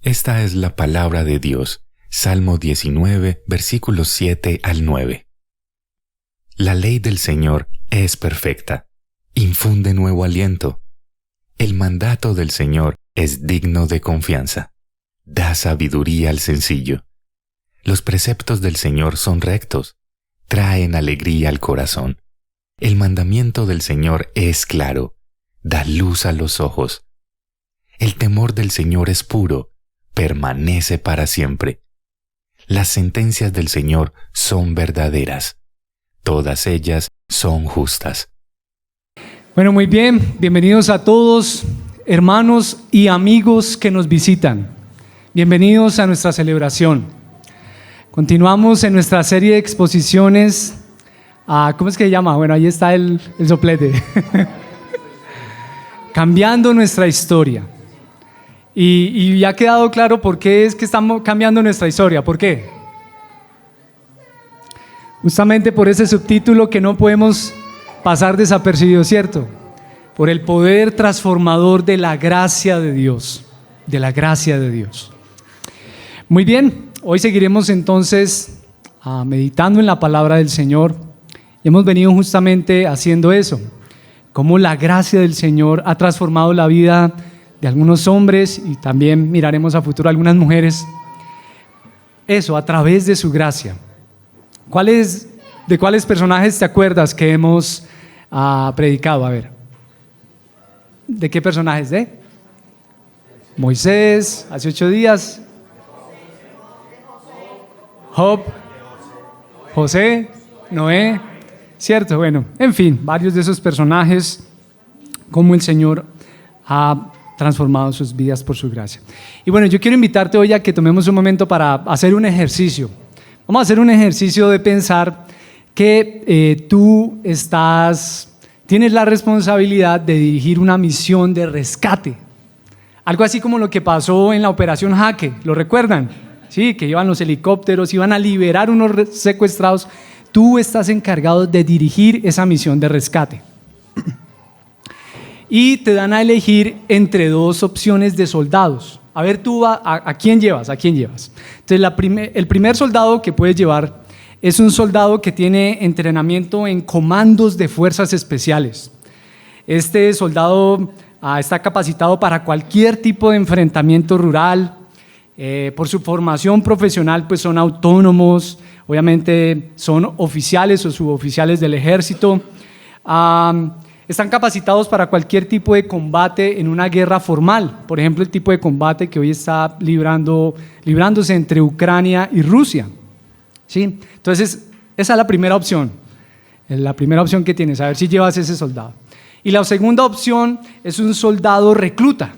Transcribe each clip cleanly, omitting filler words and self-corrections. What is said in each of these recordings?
Esta es la palabra de Dios. Salmo 19, versículos 7 al 9. La ley del Señor es perfecta. Infunde nuevo aliento. El mandato del Señor es digno de confianza. Da sabiduría al sencillo. Los preceptos del Señor son rectos. Traen alegría al corazón. El mandamiento del Señor es claro. Da luz a los ojos. El temor del Señor es puro. Permanece para siempre. Las sentencias del Señor son verdaderas. Todas ellas son justas. Bueno, muy bien. Bienvenidos a todos, hermanos y amigos que nos visitan. Bienvenidos a nuestra celebración. Continuamos en nuestra serie de exposiciones. ¿Cómo es que se llama? Bueno, ahí está el soplete. Cambiando nuestra historia. Y ya ha quedado claro por qué es que estamos cambiando nuestra historia. ¿Por qué? Justamente por ese subtítulo que no podemos pasar desapercibido, ¿cierto? Por el poder transformador de la gracia de Dios. De la gracia de Dios. Muy bien, hoy seguiremos entonces meditando en la palabra del Señor. Hemos venido justamente haciendo eso. Cómo la gracia del Señor ha transformado la vida de algunos hombres y también miraremos a futuro algunas mujeres. Eso, a través de su gracia. ¿De cuáles personajes te acuerdas que hemos predicado? A ver. ¿De qué personajes? ¿De? Moisés, hace 8 días. Job, José, Noé. Cierto, bueno, en fin, varios de esos personajes, cómo el Señor ha transformado sus vidas por su gracia. Y bueno, yo quiero invitarte hoy a que tomemos un momento para hacer un ejercicio. Vamos a hacer un ejercicio de pensar que tú tienes la responsabilidad de dirigir una misión de rescate. Algo así como lo que pasó en la Operación Jaque, ¿lo recuerdan? Sí, que iban los helicópteros, iban a liberar unos secuestrados. Tú estás encargado de dirigir esa misión de rescate. Y te dan a elegir entre 2 opciones de soldados. A ver, tú ¿a quién llevas? ¿A quién llevas? Entonces, el primer soldado que puedes llevar es un soldado que tiene entrenamiento en comandos de fuerzas especiales. Este soldado está capacitado para cualquier tipo de enfrentamiento rural. Por su formación profesional, pues son autónomos, obviamente son oficiales o suboficiales del ejército. Están capacitados para cualquier tipo de combate en una guerra formal. Por ejemplo, el tipo de combate que hoy está librándose entre Ucrania y Rusia. ¿Sí? Entonces, esa es la primera opción. La primera opción que tienes, a ver si llevas ese soldado. Y la segunda opción es un soldado recluta.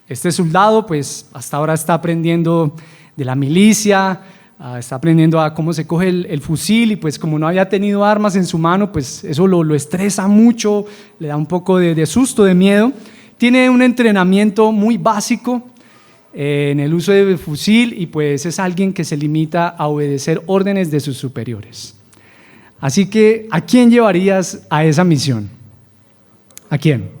Este soldado, pues, hasta ahora está aprendiendo de la milicia, está aprendiendo a cómo se coge el fusil y pues como no había tenido armas en su mano, pues eso lo estresa mucho, le da un poco de susto, de miedo. Tiene un entrenamiento muy básico en el uso del fusil y pues es alguien que se limita a obedecer órdenes de sus superiores. Así que, ¿a quién llevarías a esa misión? ¿A quién?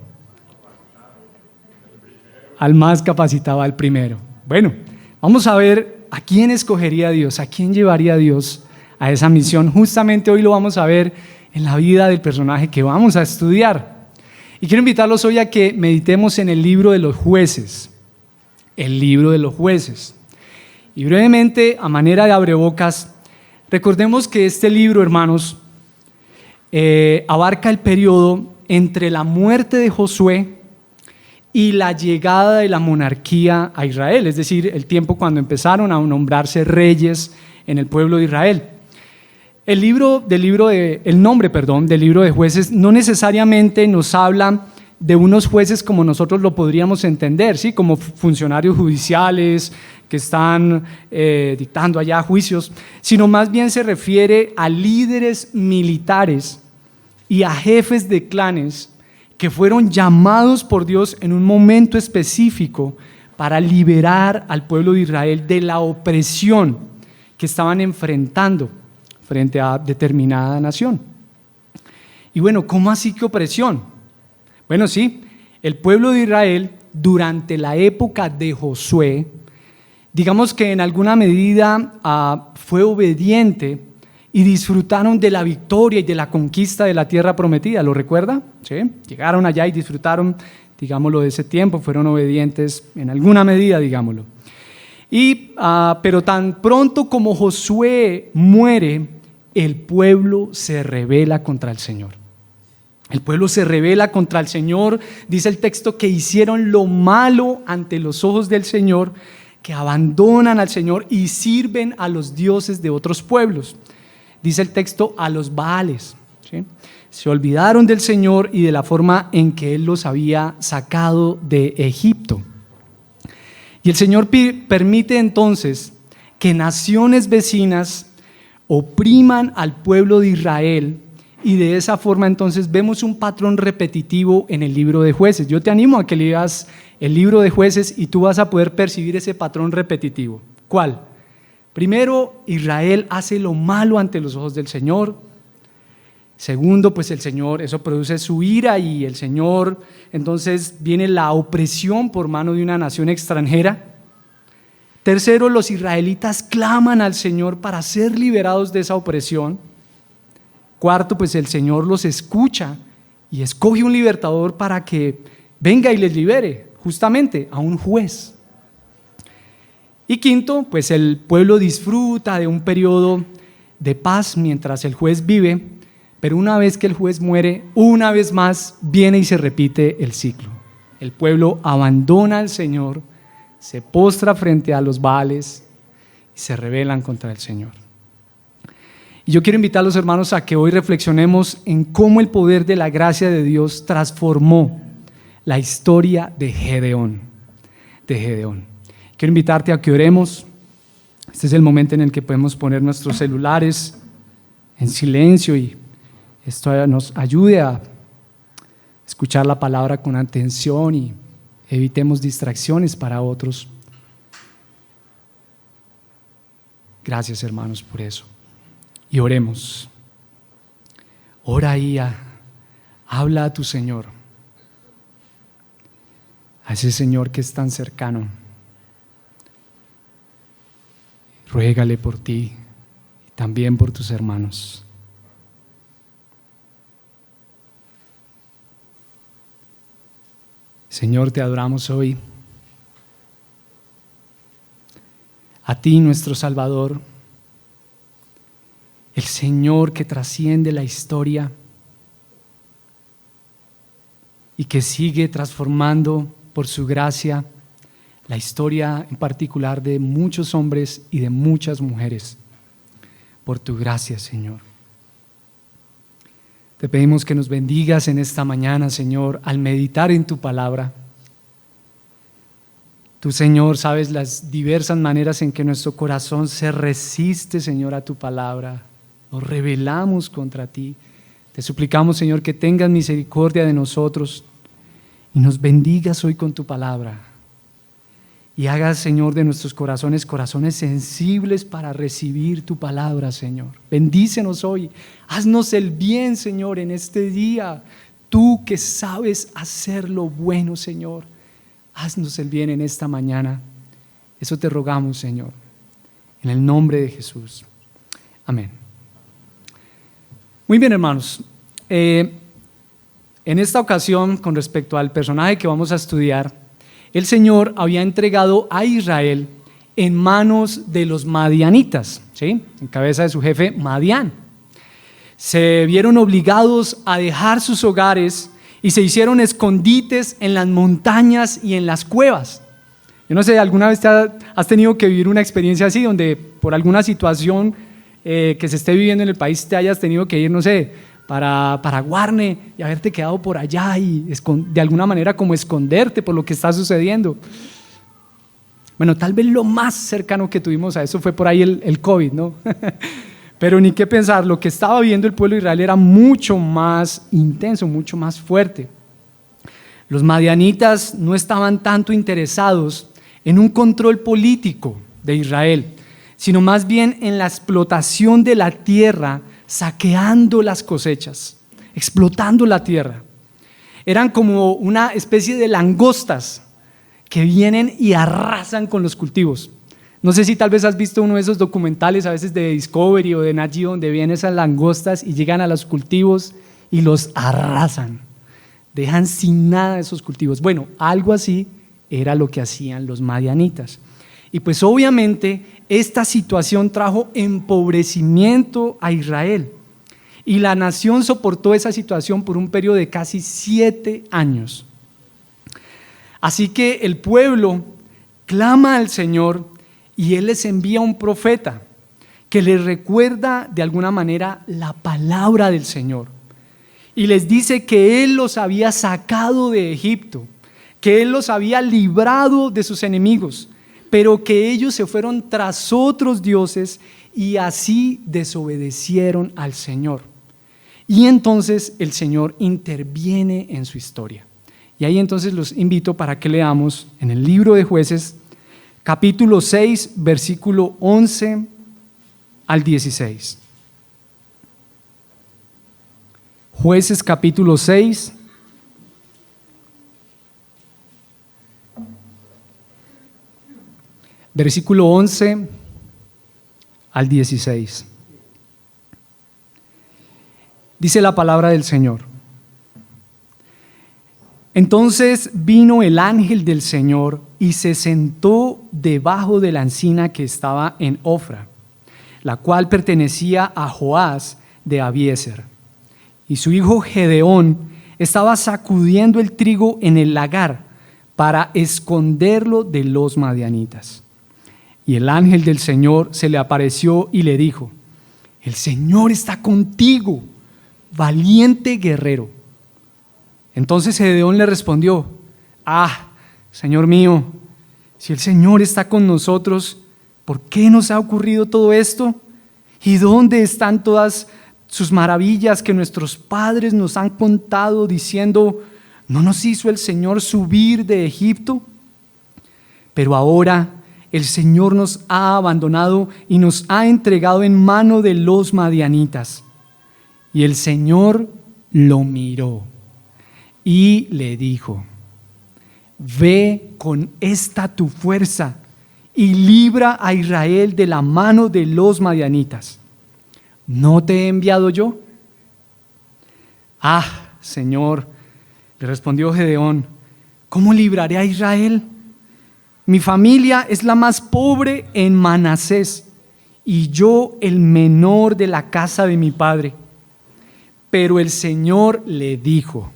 Al más capacitado, al primero. Bueno, vamos a ver a quién escogería Dios, a quién llevaría Dios a esa misión. Justamente hoy lo vamos a ver en la vida del personaje que vamos a estudiar. Y quiero invitarlos hoy a que meditemos en el libro de los jueces. El libro de los jueces. Y brevemente, a manera de abrebocas, recordemos que este libro, hermanos, abarca el periodo entre la muerte de Josué y la llegada de la monarquía a Israel, es decir, el tiempo cuando empezaron a nombrarse reyes en el pueblo de Israel. El nombre del libro de jueces no necesariamente nos habla de unos jueces como nosotros lo podríamos entender, ¿sí? Como funcionarios judiciales que están dictando allá juicios, sino más bien se refiere a líderes militares y a jefes de clanes que fueron llamados por Dios en un momento específico para liberar al pueblo de Israel de la opresión que estaban enfrentando frente a determinada nación. Y bueno, ¿cómo así que opresión? Bueno, sí, el pueblo de Israel durante la época de Josué digamos que en alguna medida fue obediente y disfrutaron de la victoria y de la conquista de la tierra prometida. ¿Lo recuerda? ¿Sí? Llegaron allá y disfrutaron, digámoslo, de ese tiempo, fueron obedientes en alguna medida, digámoslo. Pero tan pronto como Josué muere, el pueblo se rebela contra el Señor. El pueblo se rebela contra el Señor, dice el texto, que hicieron lo malo ante los ojos del Señor, que abandonan al Señor y sirven a los dioses de otros pueblos. Dice el texto, a los Baales, ¿sí? Se olvidaron del Señor y de la forma en que Él los había sacado de Egipto. Y el Señor permite entonces que naciones vecinas opriman al pueblo de Israel, y de esa forma entonces vemos un patrón repetitivo en el libro de Jueces. Yo te animo a que leas el libro de Jueces y tú vas a poder percibir ese patrón repetitivo. ¿Cuál? Primero, Israel hace lo malo ante los ojos del Señor. Segundo, pues el Señor, eso produce su ira y el Señor, entonces viene la opresión por mano de una nación extranjera. Tercero, los israelitas claman al Señor para ser liberados de esa opresión. Cuarto, pues el Señor los escucha y escoge un libertador para que venga y les libere, justamente a un juez. Y quinto, pues el pueblo disfruta de un periodo de paz mientras el juez vive, pero una vez que el juez muere, una vez más viene y se repite el ciclo. El pueblo abandona al Señor, se postra frente a los Baales y se rebelan contra el Señor. Y yo quiero invitar a los hermanos a que hoy reflexionemos en cómo el poder de la gracia de Dios transformó la historia de Gedeón. Quiero invitarte a que oremos. Este es el momento en el que podemos poner nuestros celulares en silencio y esto nos ayude a escuchar la palabra con atención y evitemos distracciones para otros. Gracias, hermanos, por eso. Y oremos. Ora y habla a tu Señor, a ese Señor que es tan cercano. Ruégale por ti y también por tus hermanos. Señor, te adoramos hoy. A ti, nuestro Salvador, el Señor que trasciende la historia y que sigue transformando por su gracia la historia en particular de muchos hombres y de muchas mujeres. Por tu gracia, Señor. Te pedimos que nos bendigas en esta mañana, Señor, al meditar en tu palabra. Tú, Señor, sabes las diversas maneras en que nuestro corazón se resiste, Señor, a tu palabra. Nos rebelamos contra ti. Te suplicamos, Señor, que tengas misericordia de nosotros y nos bendigas hoy con tu palabra. Y hagas, Señor, de nuestros corazones sensibles para recibir tu palabra, Señor. Bendícenos hoy. Haznos el bien, Señor, en este día. Tú que sabes hacer lo bueno, Señor. Haznos el bien en esta mañana. Eso te rogamos, Señor. En el nombre de Jesús. Amén. Muy bien, hermanos. En esta ocasión, con respecto al personaje que vamos a estudiar, el Señor había entregado a Israel en manos de los madianitas, ¿sí? En cabeza de su jefe Madián. Se vieron obligados a dejar sus hogares y se hicieron escondites en las montañas y en las cuevas. Yo no sé, ¿alguna vez has tenido que vivir una experiencia así, donde por alguna situación que se esté viviendo en el país te hayas tenido que ir, no sé, para Guarne y haberte quedado por allá y de alguna manera como esconderte por lo que está sucediendo? Bueno, tal vez lo más cercano que tuvimos a eso fue por ahí el COVID, ¿no? Pero ni qué pensar, lo que estaba viviendo el pueblo de Israel era mucho más intenso, mucho más fuerte. Los madianitas no estaban tanto interesados en un control político de Israel, sino más bien en la explotación de la tierra, saqueando las cosechas, explotando la tierra. Eran como una especie de langostas que vienen y arrasan con los cultivos. No sé si tal vez has visto uno de esos documentales a veces de Discovery o de Nat Geo donde vienen esas langostas y llegan a los cultivos y los arrasan, dejan sin nada esos cultivos. Bueno, algo así era lo que hacían los madianitas. Y pues obviamente esta situación trajo empobrecimiento a Israel y la nación soportó esa situación por un periodo de casi 7 años. Así que el pueblo clama al Señor y Él les envía un profeta que les recuerda de alguna manera la palabra del Señor y les dice que Él los había sacado de Egipto, que Él los había librado de sus enemigos, pero que ellos se fueron tras otros dioses y así desobedecieron al Señor. Y entonces el Señor interviene en su historia. Y ahí entonces los invito para que leamos en el libro de Jueces, capítulo 6, versículo 11 al 16. Jueces capítulo 6, versículo 11 al 16. Dice la palabra del Señor. Entonces vino el ángel del Señor y se sentó debajo de la encina que estaba en Ofra, la cual pertenecía a Joás de Abiezer. Y su hijo Gedeón estaba sacudiendo el trigo en el lagar para esconderlo de los madianitas. Y el ángel del Señor se le apareció y le dijo: el Señor está contigo, valiente guerrero. Entonces Gedeón le respondió: Señor mío, si el Señor está con nosotros, ¿por qué nos ha ocurrido todo esto? ¿Y dónde están todas sus maravillas que nuestros padres nos han contado diciendo: ¿no nos hizo el Señor subir de Egipto? Pero ahora el Señor nos ha abandonado y nos ha entregado en mano de los madianitas. Y el Señor lo miró y le dijo: ve con esta tu fuerza y libra a Israel de la mano de los madianitas. ¿No te he enviado yo? Señor, le respondió Gedeón, ¿cómo libraré a Israel? Mi familia es la más pobre en Manasés y yo el menor de la casa de mi padre. Pero el Señor le dijo: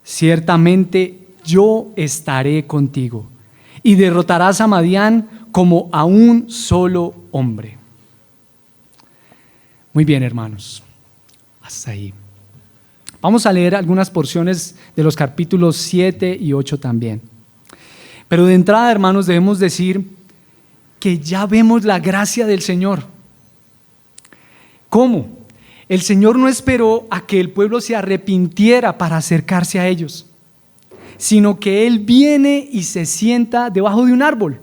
ciertamente yo estaré contigo y derrotarás a Madián como a un solo hombre. Muy bien, hermanos, hasta ahí. Vamos a leer algunas porciones de los capítulos 7 y 8 también. Pero de entrada, hermanos, debemos decir que ya vemos la gracia del Señor. ¿Cómo? El Señor no esperó a que el pueblo se arrepintiera para acercarse a ellos, sino que Él viene y se sienta debajo de un árbol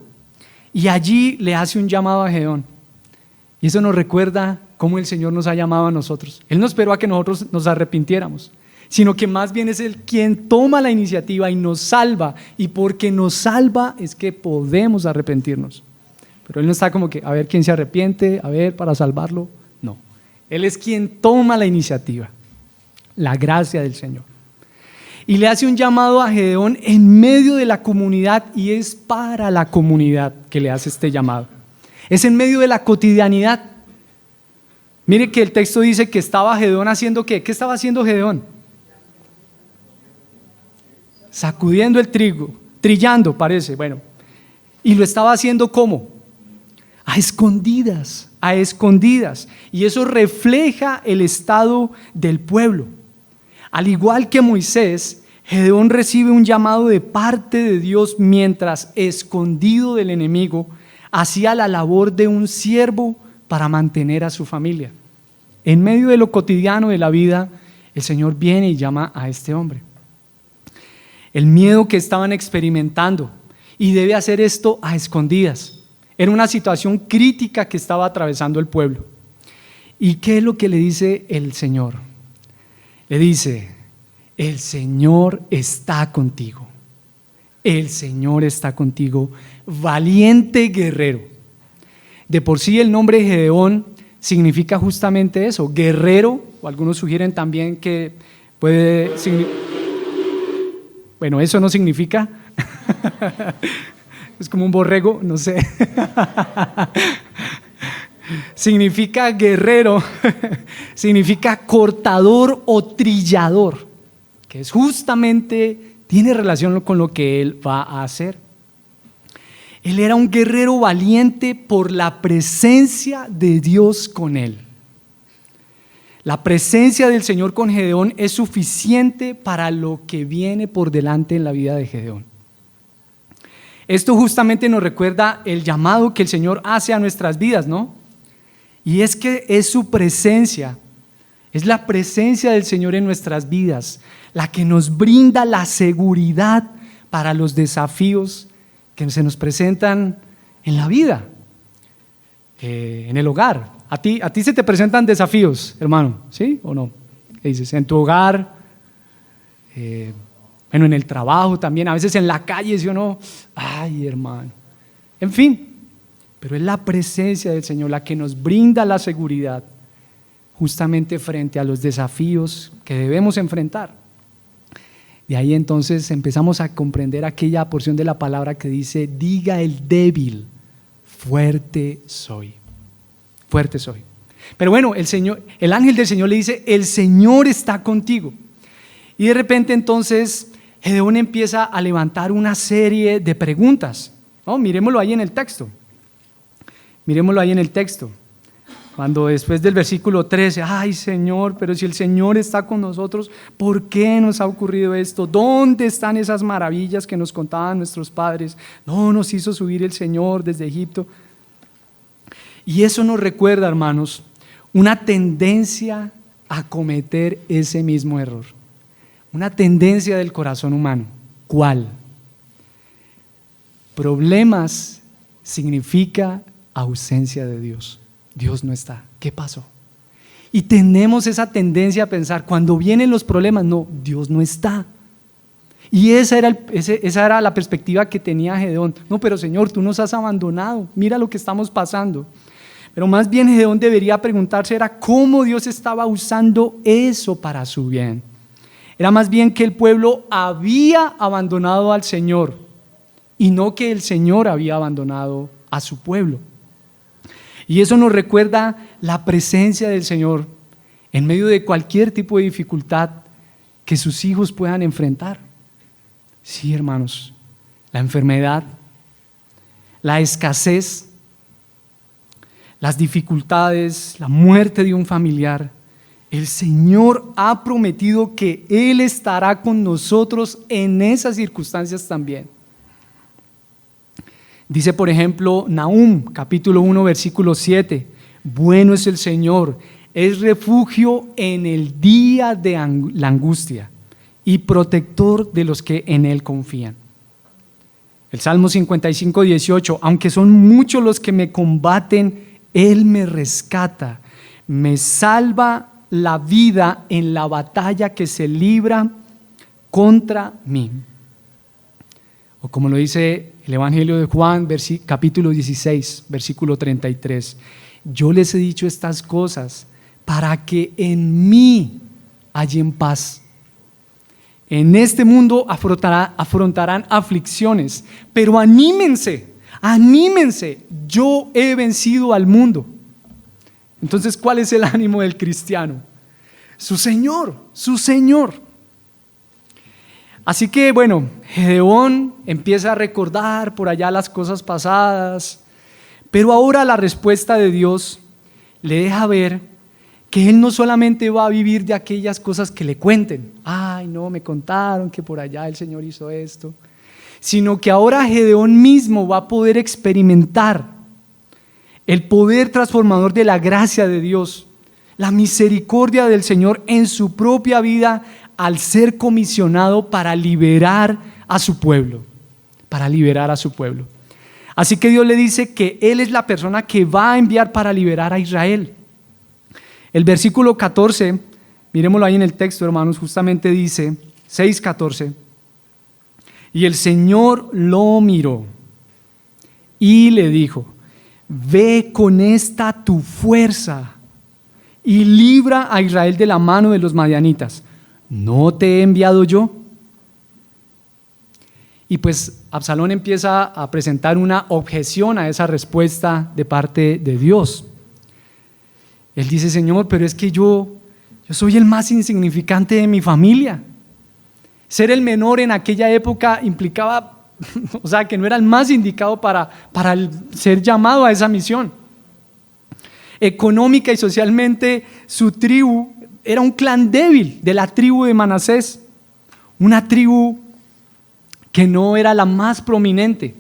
y allí le hace un llamado a Gedeón. Y eso nos recuerda cómo el Señor nos ha llamado a nosotros. Él no esperó a que nosotros nos arrepintiéramos, sino que más bien es Él quien toma la iniciativa y nos salva, y porque nos salva es que podemos arrepentirnos. Pero Él no está como que a ver quién se arrepiente, a ver para salvarlo. No, Él es quien toma la iniciativa, la gracia del Señor. Y le hace un llamado a Gedeón en medio de la comunidad, y es para la comunidad que le hace este llamado. Es en medio de la cotidianidad. Mire que el texto dice que estaba Gedeón haciendo ¿qué? ¿Qué estaba haciendo Gedeón? Sacudiendo el trigo, trillando parece, bueno. Y lo estaba haciendo ¿cómo? A escondidas. Y eso refleja el estado del pueblo. Al igual que Moisés, Gedeón recibe un llamado de parte de Dios mientras, escondido del enemigo, hacía la labor de un siervo para mantener a su familia. En medio de lo cotidiano de la vida, el Señor viene y llama a este hombre. El miedo que estaban experimentando, y debe hacer esto a escondidas. Era una situación crítica que estaba atravesando el pueblo. ¿Y qué es lo que le dice el Señor? Le dice: el Señor está contigo. El Señor está contigo, valiente guerrero. De por sí el nombre Gedeón significa justamente eso, guerrero, o algunos sugieren también que puede significar, bueno, eso no significa, es como un borrego, no sé, significa guerrero, significa cortador o trillador, que es justamente, tiene relación con lo que él va a hacer. Él era un guerrero valiente por la presencia de Dios con él. La presencia del Señor con Gedeón es suficiente para lo que viene por delante en la vida de Gedeón. Esto justamente nos recuerda el llamado que el Señor hace a nuestras vidas, ¿no? Y es que es su presencia, es la presencia del Señor en nuestras vidas, la que nos brinda la seguridad para los desafíos que se nos presentan en la vida, en el hogar. A ti se te presentan desafíos, hermano, ¿sí o no? ¿Qué dices? En tu hogar, bueno, en el trabajo también, a veces en la calle, ¿sí o no? Ay, hermano. En fin, pero es la presencia del Señor la que nos brinda la seguridad justamente frente a los desafíos que debemos enfrentar. De ahí entonces empezamos a comprender aquella porción de la palabra que dice: diga el débil, fuerte soy. Fuerte soy. Pero bueno, el ángel del Señor le dice: el Señor está contigo. Y de repente entonces Gedeón empieza a levantar una serie de preguntas, ¿no? Miremoslo ahí en el texto. Miremoslo ahí en el texto. Cuando después del versículo 13, ay Señor, pero si el Señor está con nosotros, ¿por qué nos ha ocurrido esto? ¿Dónde están esas maravillas que nos contaban nuestros padres? No nos hizo subir el Señor desde Egipto. Y eso nos recuerda, hermanos, una tendencia a cometer ese mismo error. Una tendencia del corazón humano. ¿Cuál? Problemas significa ausencia de Dios. Dios no está. ¿Qué pasó? Y tenemos esa tendencia a pensar, cuando vienen los problemas, no, Dios no está. Y esa era la perspectiva que tenía Gedeón. No, pero Señor, tú nos has abandonado, mira lo que estamos pasando. Pero más bien Gedeón debería preguntarse era cómo Dios estaba usando eso para su bien. Era más bien que el pueblo había abandonado al Señor y no que el Señor había abandonado a su pueblo. Y eso nos recuerda la presencia del Señor en medio de cualquier tipo de dificultad que sus hijos puedan enfrentar. Sí, hermanos, la enfermedad, la escasez, las dificultades, la muerte de un familiar. El Señor ha prometido que Él estará con nosotros en esas circunstancias también. Dice, por ejemplo, Nahum, capítulo 1, versículo 7, bueno es el Señor, es refugio en el día de la angustia y protector de los que en Él confían. El Salmo 55, 18, aunque son muchos los que me combaten, Él me rescata, me salva la vida en la batalla que se libra contra mí. O como lo dice el Evangelio de Juan, capítulo 16, versículo 33. Yo les he dicho estas cosas para que en mí hallen paz. En este mundo afrontarán aflicciones, pero anímense, yo he vencido al mundo. Entonces, ¿cuál es el ánimo del cristiano? Su Señor. Así que bueno, Gedeón empieza a recordar por allá las cosas pasadas, pero ahora la respuesta de Dios le deja ver que él no solamente va a vivir de aquellas cosas que le cuenten, ay no, me contaron que por allá el Señor hizo esto, sino que ahora Gedeón mismo va a poder experimentar el poder transformador de la gracia de Dios, la misericordia del Señor en su propia vida al ser comisionado para liberar a su pueblo, Así que Dios le dice que Él es la persona que va a enviar para liberar a Israel. El versículo 14, miremoslo ahí en el texto, hermanos, justamente dice, 6:14, y el Señor lo miró y le dijo, ve con esta tu fuerza y libra a Israel de la mano de los madianitas. ¿No te he enviado yo? Y pues Absalón empieza a presentar una objeción a esa respuesta de parte de Dios. Él dice: Señor, pero es que yo soy el más insignificante de mi familia. Ser el menor en aquella época implicaba, o sea, que no era el más indicado para ser llamado a esa misión. Económica y socialmente, su tribu era un clan débil de la tribu de Manasés, una tribu que no era la más prominente.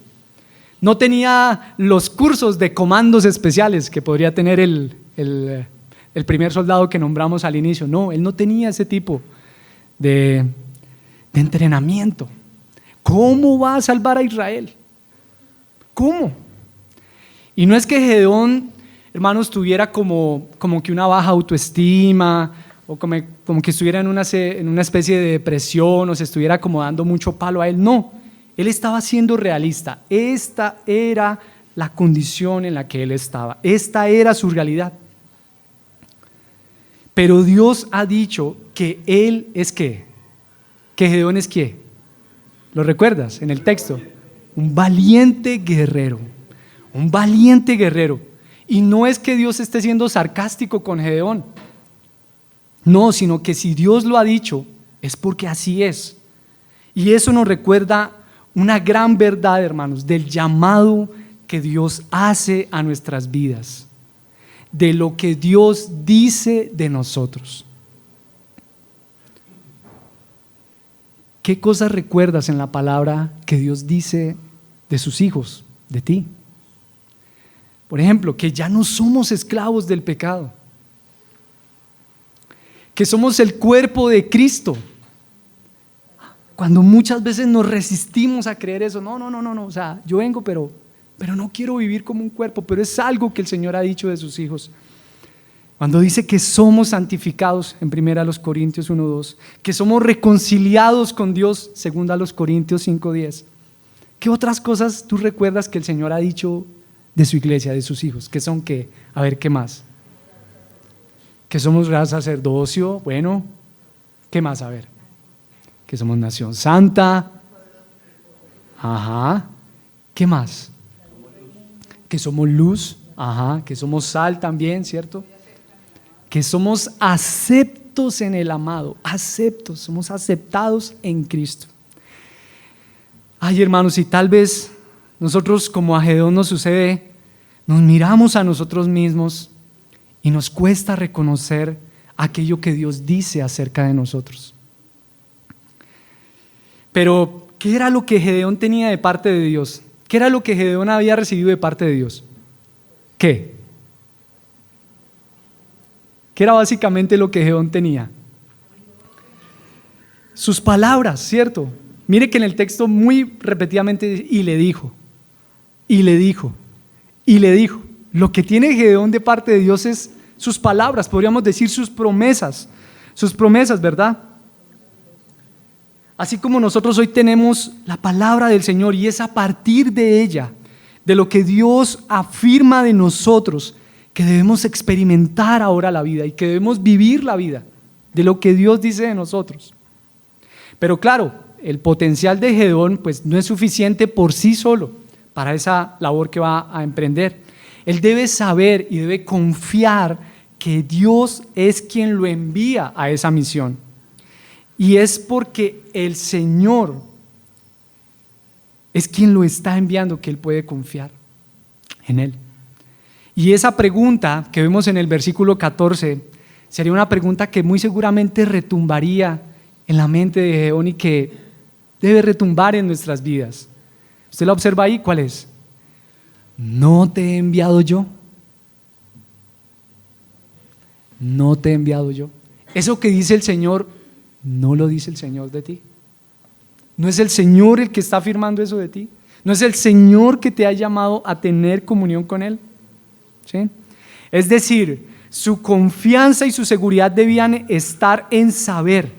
No tenía los cursos de comandos especiales que podría tener el primer soldado que nombramos al inicio. No, él no tenía ese tipo de entrenamiento. ¿Cómo va a salvar a Israel? ¿Cómo? Y no es que Gedeón, hermanos, tuviera como que una baja autoestima, o como que estuviera en una especie de depresión, o se estuviera como dando mucho palo a él. No, él estaba siendo realista. Esta era la condición en la que él estaba. Esta era su realidad. Pero Dios ha dicho que él es ¿qué? Que Gedeón es ¿qué? ¿Lo recuerdas en el texto? Un valiente guerrero. Un valiente guerrero. Y no es que Dios esté siendo sarcástico con Gedeón. No, sino que si Dios lo ha dicho, es porque así es. Y eso nos recuerda una gran verdad, hermanos, del llamado que Dios hace a nuestras vidas, de lo que Dios dice de nosotros. ¿Qué cosas recuerdas en la palabra que Dios dice de sus hijos, de ti? Por ejemplo, que ya no somos esclavos del pecado, que somos el cuerpo de Cristo. Cuando muchas veces nos resistimos a creer eso, no, o sea, yo vengo, pero no quiero vivir como un cuerpo, pero es algo que el Señor ha dicho de sus hijos. Cuando dice que somos santificados, en 1 Corintios 1:2, que somos reconciliados con Dios, 2 Corintios 5:10. ¿Qué otras cosas tú recuerdas que el Señor ha dicho de su iglesia, de sus hijos? ¿Qué son qué? A ver, ¿qué más? Que somos real sacerdocio, bueno, ¿qué más? A ver, que somos nación santa, ajá, ¿qué más? Que somos luz, ajá, que somos sal también, ¿cierto? Que somos aceptos en el amado, aceptos, somos aceptados en Cristo. Ay, hermanos, y tal vez nosotros, como a Gedeón nos sucede, nos miramos a nosotros mismos y nos cuesta reconocer aquello que Dios dice acerca de nosotros. Pero, ¿qué era lo que Gedeón tenía de parte de Dios? ¿Qué era lo que Gedeón había recibido de parte de Dios? ¿Qué? ¿Qué era básicamente lo que Gedeón tenía? Sus palabras, ¿cierto? Mire que en el texto muy repetidamente dice, y le dijo, y le dijo, y le dijo. Lo que tiene Gedeón de parte de Dios es sus palabras, podríamos decir sus promesas, ¿verdad? Así como nosotros hoy tenemos la palabra del Señor y es a partir de ella, de lo que Dios afirma de nosotros, que debemos experimentar ahora la vida y que debemos vivir la vida, de lo que Dios dice de nosotros. Pero claro, el potencial de Gedeón pues no es suficiente por sí solo para esa labor que va a emprender. Él debe saber y debe confiar que Dios es quien lo envía a esa misión. Y es porque el Señor es quien lo está enviando que él puede confiar en él. Y esa pregunta que vemos en el versículo 14 sería una pregunta que muy seguramente retumbaría en la mente de Gedeón y que debe retumbar en nuestras vidas. ¿Usted la observa ahí? ¿Cuál es? ¿No te he enviado yo? ¿No te he enviado yo? Eso que dice el Señor, ¿no lo dice el Señor de ti? ¿No es el Señor el que está afirmando eso de ti? ¿No es el Señor que te ha llamado a tener comunión con Él? ¿Sí? Es decir, su confianza y su seguridad debían estar en saber,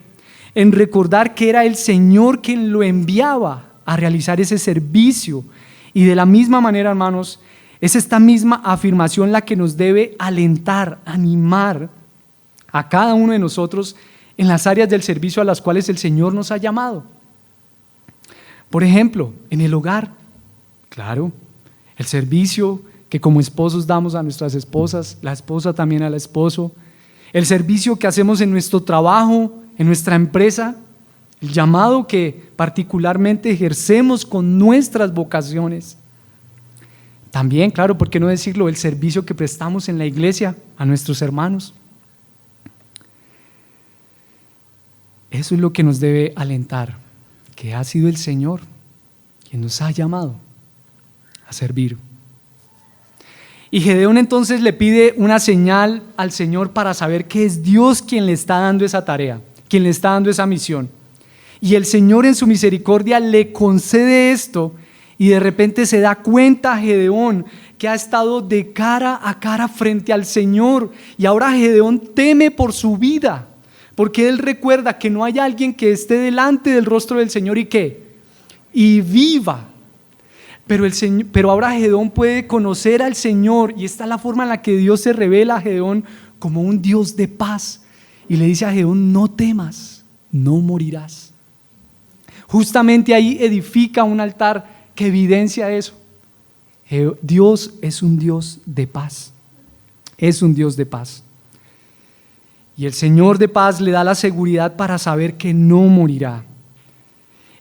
en recordar que era el Señor quien lo enviaba a realizar ese servicio. Y de la misma manera, hermanos, Es esta misma afirmación la que nos debe alentar, animar a cada uno de nosotros en las áreas del servicio a las cuales el Señor nos ha llamado. Por ejemplo, en el hogar, claro, el servicio que como esposos damos a nuestras esposas, la esposa también al esposo, el servicio que hacemos en nuestro trabajo, en nuestra empresa, el llamado que particularmente ejercemos con nuestras vocaciones. También, claro, ¿por qué no decirlo? El servicio que prestamos en la iglesia a nuestros hermanos. Eso es lo que nos debe alentar, que ha sido el Señor quien nos ha llamado a servir. Y Gedeón entonces le pide una señal al Señor para saber que es Dios quien le está dando esa tarea, quien le está dando esa misión. Y el Señor en su misericordia le concede esto, y de repente se da cuenta Gedeón que ha estado de cara a cara frente al Señor, y ahora Gedeón teme por su vida, porque él recuerda que no hay alguien que esté delante del rostro del Señor y viva. Pero ahora Gedeón puede conocer al Señor, y esta es la forma en la que Dios se revela a Gedeón como un Dios de paz, y le dice a Gedeón: no temas, no morirás. Justamente ahí edifica un altar que evidencia eso. Dios es un Dios de paz, es un Dios de paz. Y el Señor de paz le da la seguridad para saber que no morirá.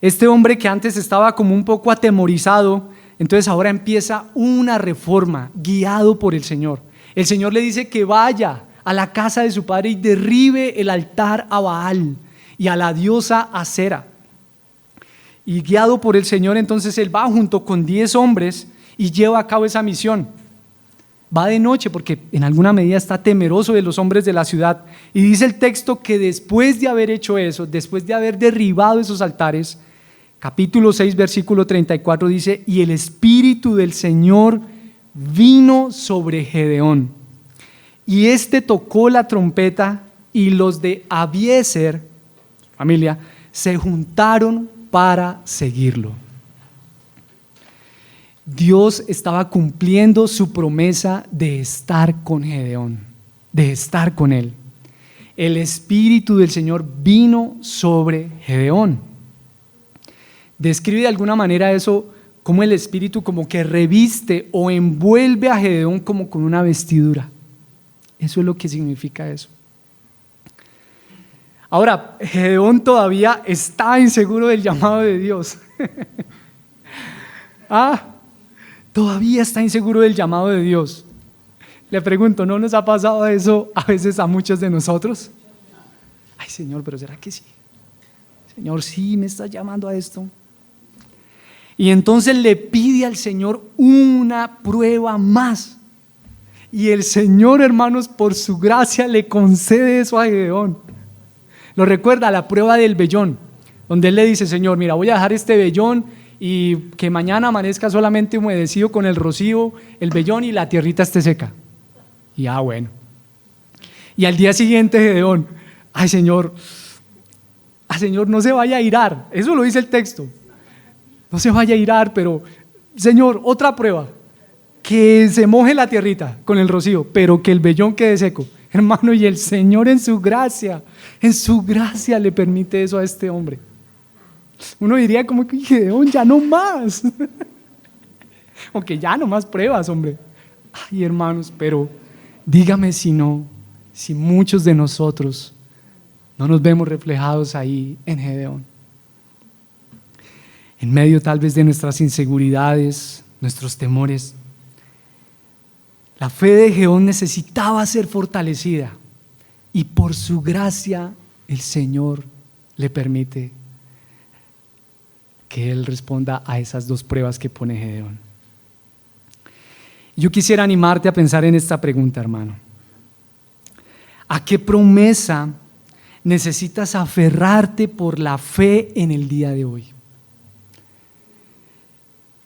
Este hombre que antes estaba como un poco atemorizado, entonces ahora empieza una reforma guiado por el Señor. El Señor le dice que vaya a la casa de su padre y derribe el altar a Baal y a la diosa Acera. Y guiado por el Señor, entonces él va junto con 10 hombres y lleva a cabo esa misión. Va de noche porque en alguna medida está temeroso de los hombres de la ciudad. Y dice el texto que después de haber hecho eso, después de haber derribado esos altares, capítulo 6, versículo 34 dice: y el Espíritu del Señor vino sobre Gedeón, y éste tocó la trompeta, y los de Abiezer, familia, se juntaron para seguirlo. Dios estaba cumpliendo su promesa de estar con Gedeón, de estar con él. El Espíritu del Señor vino sobre Gedeón. Describe de alguna manera eso, como el Espíritu como que reviste o envuelve a Gedeón como con una vestidura. Eso es lo que significa eso. Ahora, Gedeón todavía está inseguro del llamado de Dios. Todavía está inseguro del llamado de Dios. Le pregunto, ¿no nos ha pasado eso a veces a muchos de nosotros? Ay, Señor, pero ¿será que sí? Señor, sí, me estás llamando a esto. Y entonces le pide al Señor una prueba más. Y el Señor, hermanos, por su gracia le concede eso a Gedeón. Lo recuerda, la prueba del vellón, donde él le dice: Señor, mira, voy a dejar este vellón y que mañana amanezca solamente humedecido con el rocío, el vellón, y la tierrita esté seca. Y bueno. Y al día siguiente Gedeón: ay, Señor, no se vaya a irar. Eso lo dice el texto. No se vaya a irar, pero Señor, otra prueba. Que se moje la tierrita con el rocío, pero que el vellón quede seco. Hermano, y el Señor en su gracia le permite eso a este hombre. Uno diría como que Gedeón, ya no más. O que ya no más pruebas, hombre. Ay, hermanos, pero dígame si muchos de nosotros no nos vemos reflejados ahí en Gedeón. En medio tal vez de nuestras inseguridades, nuestros temores, la fe de Gedeón necesitaba ser fortalecida, y por su gracia el Señor le permite que él responda a esas 2 pruebas que pone Gedeón. Yo quisiera animarte a pensar en esta pregunta, hermano. ¿A qué promesa necesitas aferrarte por la fe en el día de hoy?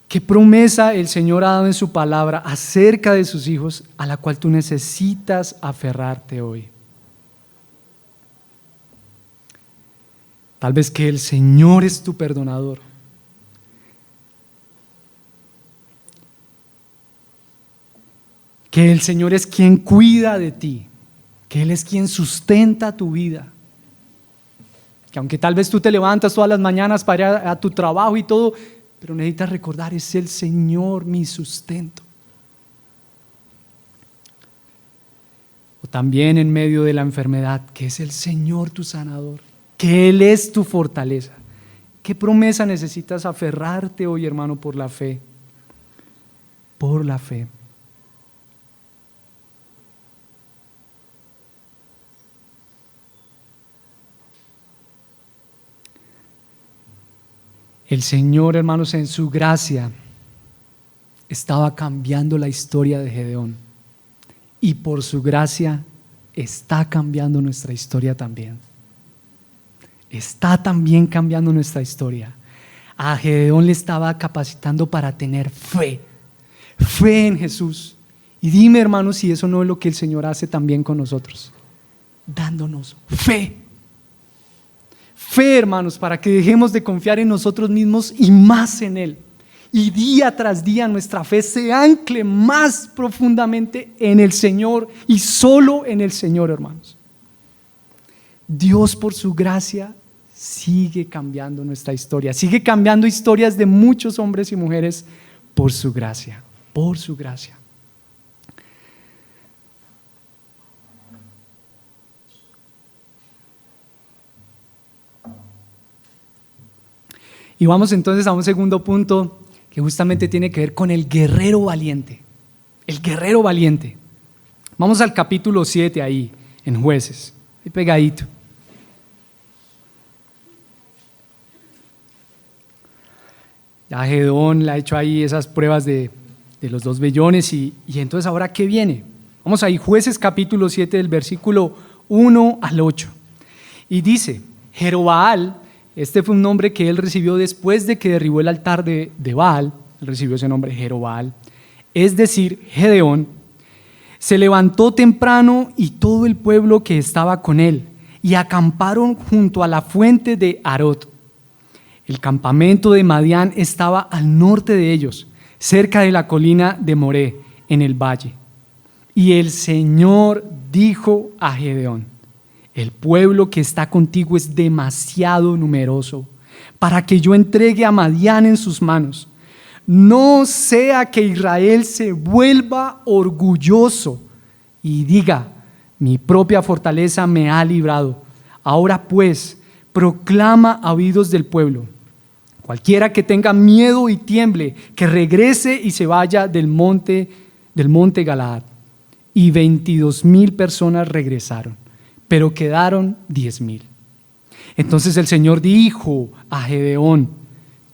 ¿Qué promesa el Señor ha dado en su palabra acerca de sus hijos a la cual tú necesitas aferrarte hoy? Tal vez que el Señor es tu perdonador. que el Señor es quien cuida de ti, que Él es quien sustenta tu vida. Que aunque tal vez tú te levantas todas las mañanas para ir a tu trabajo y todo, pero necesitas recordar, es el Señor mi sustento. O también en medio de la enfermedad, que es el Señor tu sanador, que Él es tu fortaleza. ¿Qué promesa necesitas aferrarte hoy, hermano, por la fe? Por la fe. El Señor, hermanos, en su gracia estaba cambiando la historia de Gedeón, y por su gracia está cambiando nuestra historia también. Está también cambiando nuestra historia. A Gedeón le estaba capacitando para tener fe en Jesús. Y dime, hermanos, si eso no es lo que el Señor hace también con nosotros, dándonos fe. Fe, hermanos, para que dejemos de confiar en nosotros mismos y más en Él. Y día tras día nuestra fe se ancle más profundamente en el Señor y solo en el Señor, hermanos. Dios, por su gracia, sigue cambiando nuestra historia. Sigue cambiando historias de muchos hombres y mujeres por su gracia. Por su gracia. Y vamos entonces a un segundo punto que justamente tiene que ver con el guerrero valiente. El guerrero valiente. Vamos al capítulo 7 ahí, en Jueces, ahí pegadito. Ya Gedeón le ha hecho ahí esas pruebas de los 2 vellones y entonces ahora ¿qué viene? Vamos ahí, Jueces capítulo 7 del versículo 1 al 8. Y dice, Jerobaal, este fue un nombre que él recibió después de que derribó el altar de Baal. Él recibió ese nombre, Jerobaal, es decir, Gedeón. Se levantó temprano y todo el pueblo que estaba con él, y acamparon junto a la fuente de Arot. El campamento de Madián estaba al norte de ellos, cerca de la colina de Moré, en el valle. Y el Señor dijo a Gedeón: el pueblo que está contigo es demasiado numeroso para que yo entregue a Madián en sus manos. No sea que Israel se vuelva orgulloso y diga: mi propia fortaleza me ha librado. Ahora pues, proclama a oídos del pueblo: cualquiera que tenga miedo y tiemble, que regrese y se vaya del monte Galaad. Y 22,000 personas regresaron, pero quedaron 10,000. Entonces el Señor dijo a Gedeón: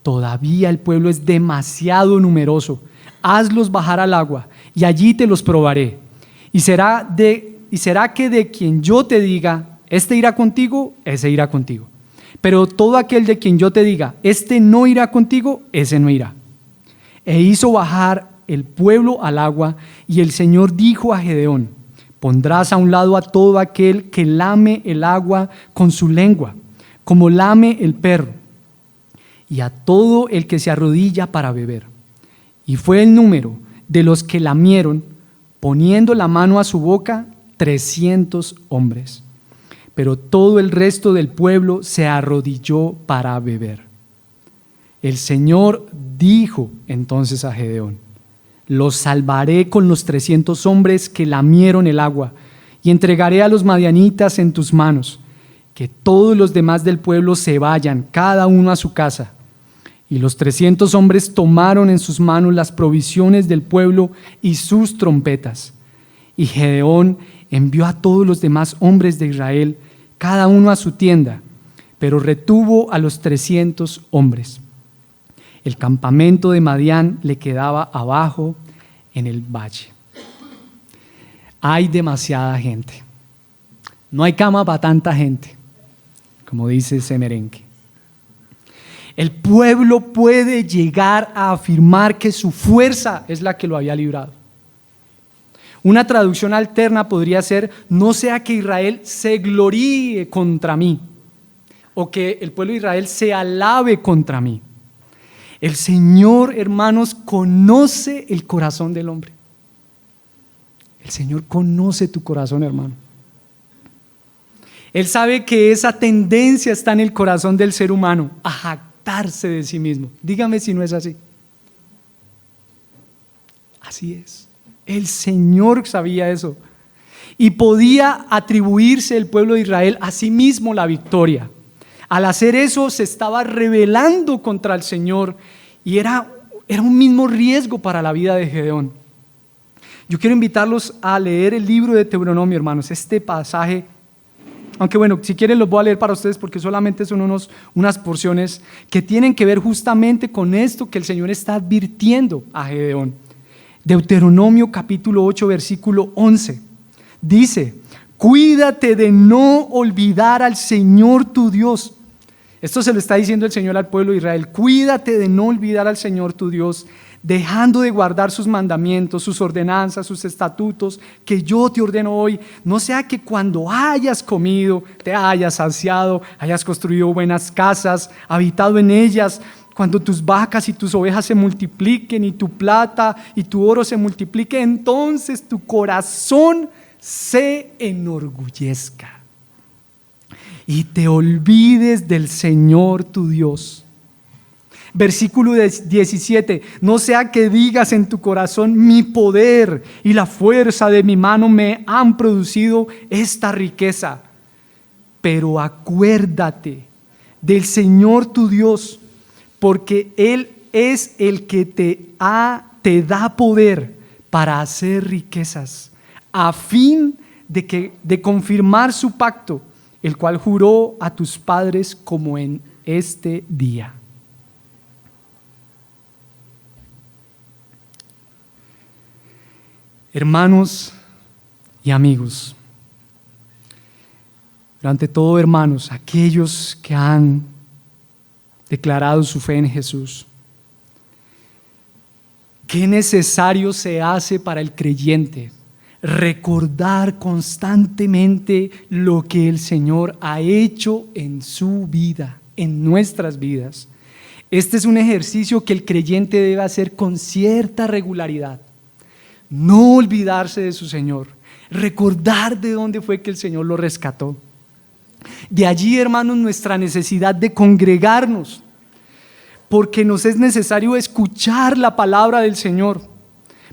todavía el pueblo es demasiado numeroso, hazlos bajar al agua y allí te los probaré. Y será que de quien yo te diga, este irá contigo, ese irá contigo. Pero todo aquel de quien yo te diga, este no irá contigo, ese no irá. E hizo bajar el pueblo al agua, y el Señor dijo a Gedeón: pondrás a un lado a todo aquel que lame el agua con su lengua, como lame el perro, y a todo el que se arrodilla para beber. Y fue el número de los que lamieron, poniendo la mano a su boca, 300 hombres. Pero todo el resto del pueblo se arrodilló para beber. El Señor dijo entonces a Gedeón: los salvaré con los 300 hombres que lamieron el agua, y entregaré a los madianitas en tus manos. Que todos los demás del pueblo se vayan, cada uno a su casa. Y los 300 hombres tomaron en sus manos las provisiones del pueblo y sus trompetas. Y Gedeón envió a todos los demás hombres de Israel, cada uno a su tienda, pero retuvo a los 300 hombres. El campamento de Madián le quedaba abajo en el valle. Hay demasiada gente. No hay cama para tanta gente, como dice ese merengue. El pueblo puede llegar a afirmar que su fuerza es la que lo había librado. Una traducción alterna podría ser: no sea que Israel se gloríe contra mí, o que el pueblo de Israel se alabe contra mí. El Señor, hermanos, conoce el corazón del hombre. El Señor conoce tu corazón, hermano. Él sabe que esa tendencia está en el corazón del ser humano, a jactarse de sí mismo. Dígame si no es así. Así es. El Señor sabía eso. Y podía atribuirse el pueblo de Israel a sí mismo la victoria. Al hacer eso se estaba rebelando contra el Señor y era un mismo riesgo para la vida de Gedeón. Yo quiero invitarlos a leer el libro de Deuteronomio, hermanos. Este pasaje, aunque bueno, si quieren los voy a leer para ustedes porque solamente son unas porciones que tienen que ver justamente con esto que el Señor está advirtiendo a Gedeón. Deuteronomio capítulo 8, versículo 11. Dice: cuídate de no olvidar al Señor tu Dios. Esto se lo está diciendo el Señor al pueblo de Israel. Cuídate de no olvidar al Señor tu Dios, dejando de guardar sus mandamientos, sus ordenanzas, sus estatutos, que yo te ordeno hoy. No sea que cuando hayas comido, te hayas saciado, hayas construido buenas casas, habitado en ellas, cuando tus vacas y tus ovejas se multipliquen y tu plata y tu oro se multiplique, entonces tu corazón se enorgullezca y te olvides del Señor tu Dios. Versículo 17: no sea que digas en tu corazón: mi poder y la fuerza de mi mano me han producido esta riqueza. Pero acuérdate del Señor tu Dios, porque Él es el que te da poder para hacer riquezas, a fin de confirmar su pacto, el cual juró a tus padres como en este día. Hermanos y amigos, pero ante todo, hermanos, aquellos que han declarado su fe en Jesús, qué necesario se hace para el creyente recordar constantemente lo que el Señor ha hecho en su vida, en nuestras vidas. Este es un ejercicio que el creyente debe hacer con cierta regularidad. No olvidarse de su Señor, recordar de dónde fue que el Señor lo rescató. De allí, hermanos, nuestra necesidad de congregarnos, porque nos es necesario escuchar la palabra del Señor.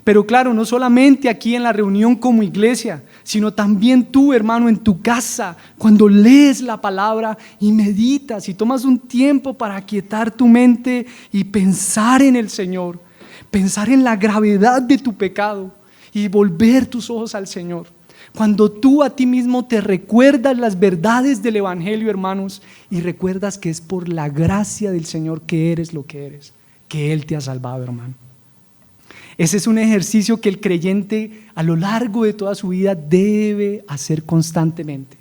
Pero claro, no solamente aquí en la reunión como iglesia, sino también tú, hermano, en tu casa, cuando lees la palabra y meditas y tomas un tiempo para aquietar tu mente y pensar en el Señor, pensar en la gravedad de tu pecado y volver tus ojos al Señor. Cuando tú a ti mismo te recuerdas las verdades del Evangelio, hermanos, y recuerdas que es por la gracia del Señor que eres lo que eres, que Él te ha salvado, hermano. Ese es un ejercicio que el creyente a lo largo de toda su vida debe hacer constantemente.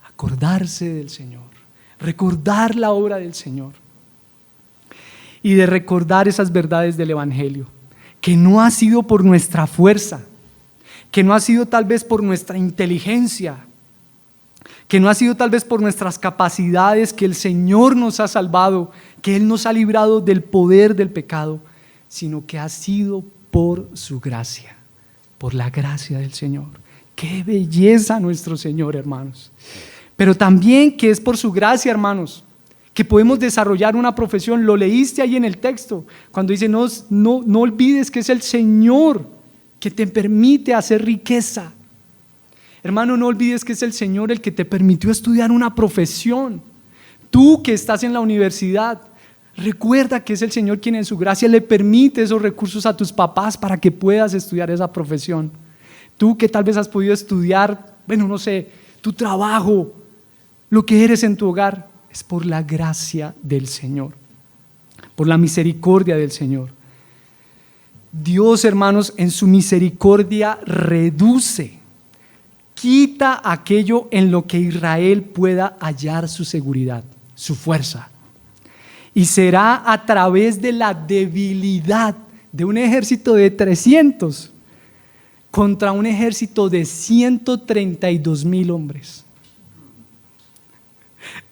Acordarse del Señor, recordar la obra del Señor y de recordar esas verdades del Evangelio, que no ha sido por nuestra fuerza, que no ha sido tal vez por nuestra inteligencia, que no ha sido tal vez por nuestras capacidades, que el Señor nos ha salvado, que Él nos ha librado del poder del pecado, sino que ha sido por su gracia, por la gracia del Señor. ¡Qué belleza nuestro Señor, hermanos! Pero también que es por su gracia, hermanos, que podemos desarrollar una profesión. Lo leíste ahí en el texto, cuando dice no olvides que es el Señor que te permite hacer riqueza. Hermano, no olvides que es el Señor el que te permitió estudiar una profesión. Tú que estás en la universidad, recuerda que es el Señor quien en su gracia le permite esos recursos a tus papás para que puedas estudiar esa profesión. Tú que tal vez has podido estudiar, tu trabajo, lo que eres en tu hogar, es por la gracia del Señor, por la misericordia del Señor. Dios, hermanos, en su misericordia reduce, quita aquello en lo que Israel pueda hallar su seguridad, su fuerza. Y será a través de la debilidad de un ejército de 300 contra un ejército de 132,000 hombres.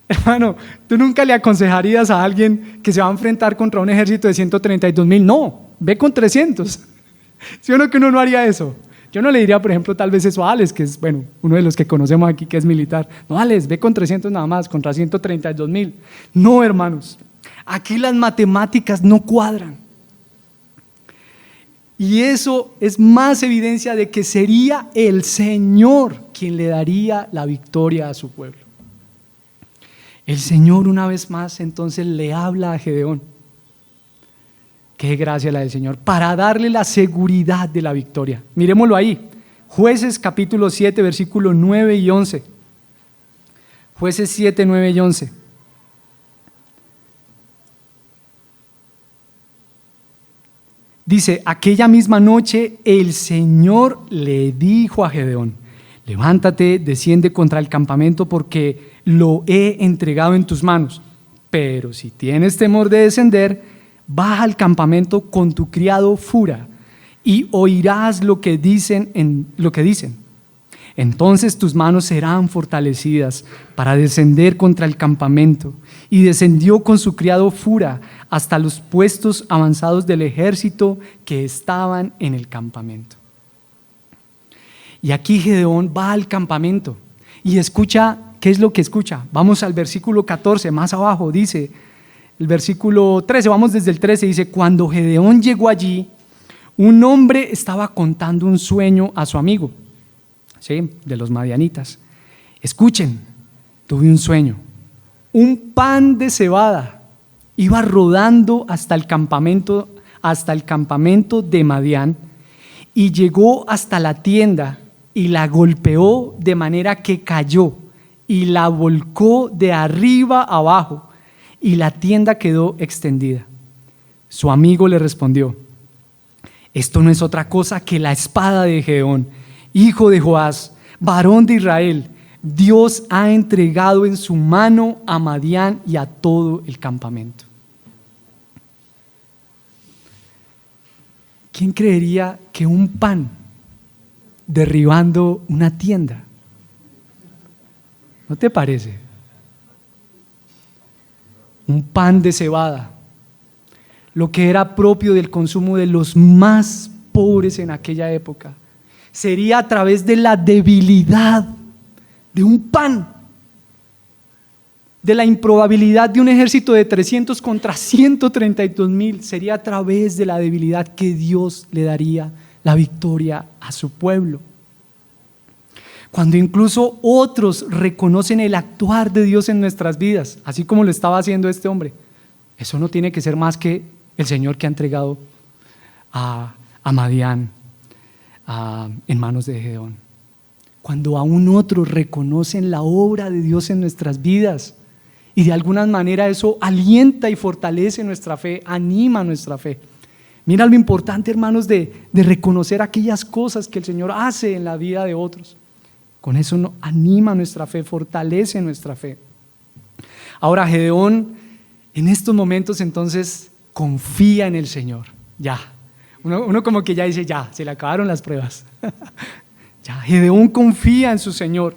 Hermano, tú nunca le aconsejarías a alguien que se va a enfrentar contra un ejército de 132,000. No, ve con 300. ¿Sí o no que uno no haría eso? Yo no le diría, por ejemplo, tal vez eso a Alex, que es, bueno, uno de los que conocemos aquí que es militar. No, Alex, ve con 300 nada más, contra 132,000. No, hermanos, aquí las matemáticas no cuadran. Y eso es más evidencia de que sería el Señor quien le daría la victoria a su pueblo. El Señor una vez más entonces le habla a Gedeón. Qué gracia la del Señor, para darle la seguridad de la victoria. Miremoslo ahí, Jueces capítulo 7, versículos 9 y 11. Jueces 7, 9 y 11. Dice, aquella misma noche el Señor le dijo a Gedeón, levántate, desciende contra el campamento porque lo he entregado en tus manos. Pero si tienes temor de descender, baja al campamento con tu criado Fura y oirás lo que dicen. Entonces tus manos serán fortalecidas para descender contra el campamento. Y descendió con su criado Fura hasta los puestos avanzados del ejército que estaban en el campamento. Y aquí Gedeón va al campamento y escucha, ¿qué es lo que escucha? Vamos al versículo 14, más abajo, dice, el versículo 13, vamos desde el 13, dice, cuando Gedeón llegó allí, un hombre estaba contando un sueño a su amigo, ¿sí? De los madianitas. Escuchen, tuve un sueño. Un pan de cebada iba rodando hasta el campamento de Madián y llegó hasta la tienda y la golpeó de manera que cayó y la volcó de arriba abajo y la tienda quedó extendida. Su amigo le respondió, esto no es otra cosa que la espada de Gedeón, hijo de Joás, varón de Israel. Dios ha entregado en su mano a Madián y a todo el campamento. ¿Quién creería que un pan derribando una tienda? ¿No te parece? Un pan de cebada, lo que era propio del consumo de los más pobres en aquella época, sería a través de la debilidad de un pan, de la improbabilidad de un ejército de 300 contra 132,000, sería a través de la debilidad que Dios le daría la victoria a su pueblo. Cuando incluso otros reconocen el actuar de Dios en nuestras vidas, así como lo estaba haciendo este hombre, eso no tiene que ser más que el Señor que ha entregado a Madián en manos de Gedeón. Cuando aún otros reconocen la obra de Dios en nuestras vidas y de alguna manera eso alienta y fortalece nuestra fe, anima nuestra fe. Mira lo importante, hermanos, de reconocer aquellas cosas que el Señor hace en la vida de otros. Con eso anima nuestra fe, fortalece nuestra fe. Ahora Gedeón en estos momentos entonces confía en el Señor. Ya, uno como que ya dice, ya, se le acabaron las pruebas. Ya, Gedeón confía en su Señor.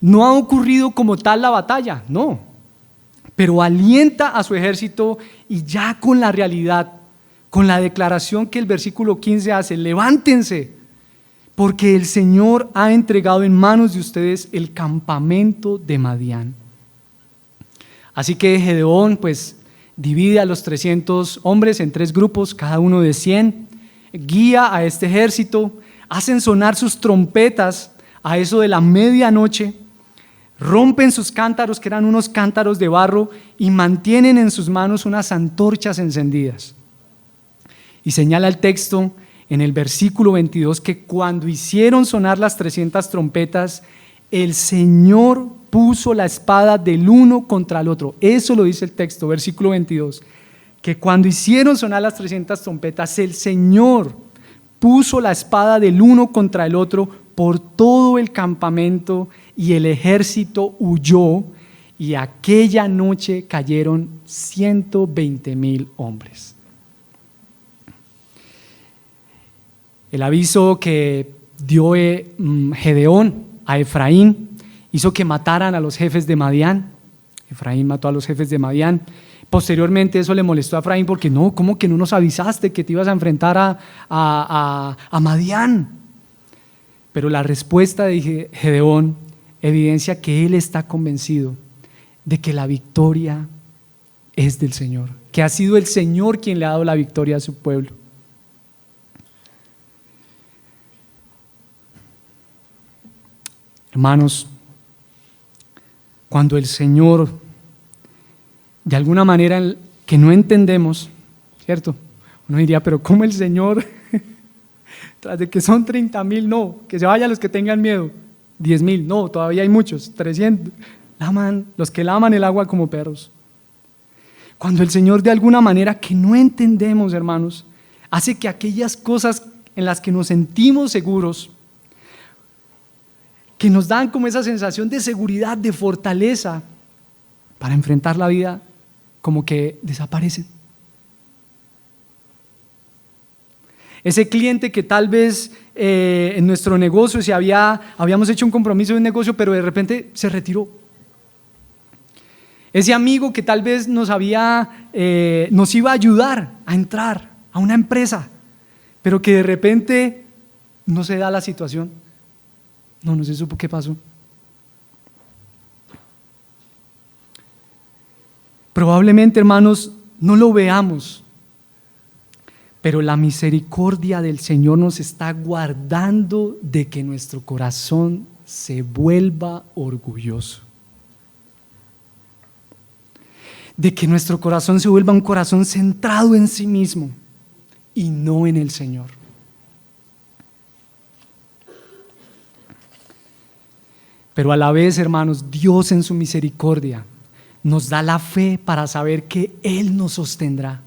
No ha ocurrido como tal la batalla, no, pero alienta a su ejército y ya con la realidad, con la declaración que el versículo 15 hace, levántense, porque el Señor ha entregado en manos de ustedes el campamento de Madián. Así que Gedeón pues divide a los 300 hombres en 3 grupos, cada uno de 100, guía a este ejército, hacen sonar sus trompetas a eso de la medianoche, rompen sus cántaros, que eran unos cántaros de barro, y mantienen en sus manos unas antorchas encendidas. Y señala el texto en el versículo 22 que cuando hicieron sonar las 300 trompetas, el Señor puso la espada del uno contra el otro. Eso lo dice el texto, versículo 22, que cuando hicieron sonar las 300 trompetas, el Señor puso la espada del uno contra el otro por todo el campamento y el ejército huyó y aquella noche cayeron 120,000 hombres. El aviso que dio Gedeón a Efraín hizo que mataran a los jefes de Madián. Efraín mató a los jefes de Madián. Posteriormente eso le molestó a Efraín porque no, ¿cómo que no nos avisaste que te ibas a enfrentar a Madián? Pero la respuesta de Gedeón evidencia que él está convencido de que la victoria es del Señor, que ha sido el Señor quien le ha dado la victoria a su pueblo. Hermanos, cuando el Señor, de alguna manera que no entendemos, ¿cierto? Uno diría, pero ¿cómo el Señor, tras de que son 30,000, no, que se vayan los que tengan miedo, 10,000, no, todavía hay muchos, 300, los que laman el agua como perros? Cuando el Señor, de alguna manera que no entendemos, hermanos, hace que aquellas cosas en las que nos sentimos seguros, que nos dan como esa sensación de seguridad, de fortaleza para enfrentar la vida, como que desaparecen. Ese cliente que tal vez en nuestro negocio habíamos hecho un compromiso de un negocio, pero de repente se retiró. Ese amigo que tal vez nos iba a ayudar a entrar a una empresa, pero que de repente no se da la situación. No se supo qué pasó. Probablemente, hermanos, no lo veamos, pero la misericordia del Señor nos está guardando de que nuestro corazón se vuelva orgulloso, de que nuestro corazón se vuelva un corazón centrado en sí mismo y no en el Señor. Pero a la vez, hermanos, Dios en su misericordia nos da la fe para saber que Él nos sostendrá,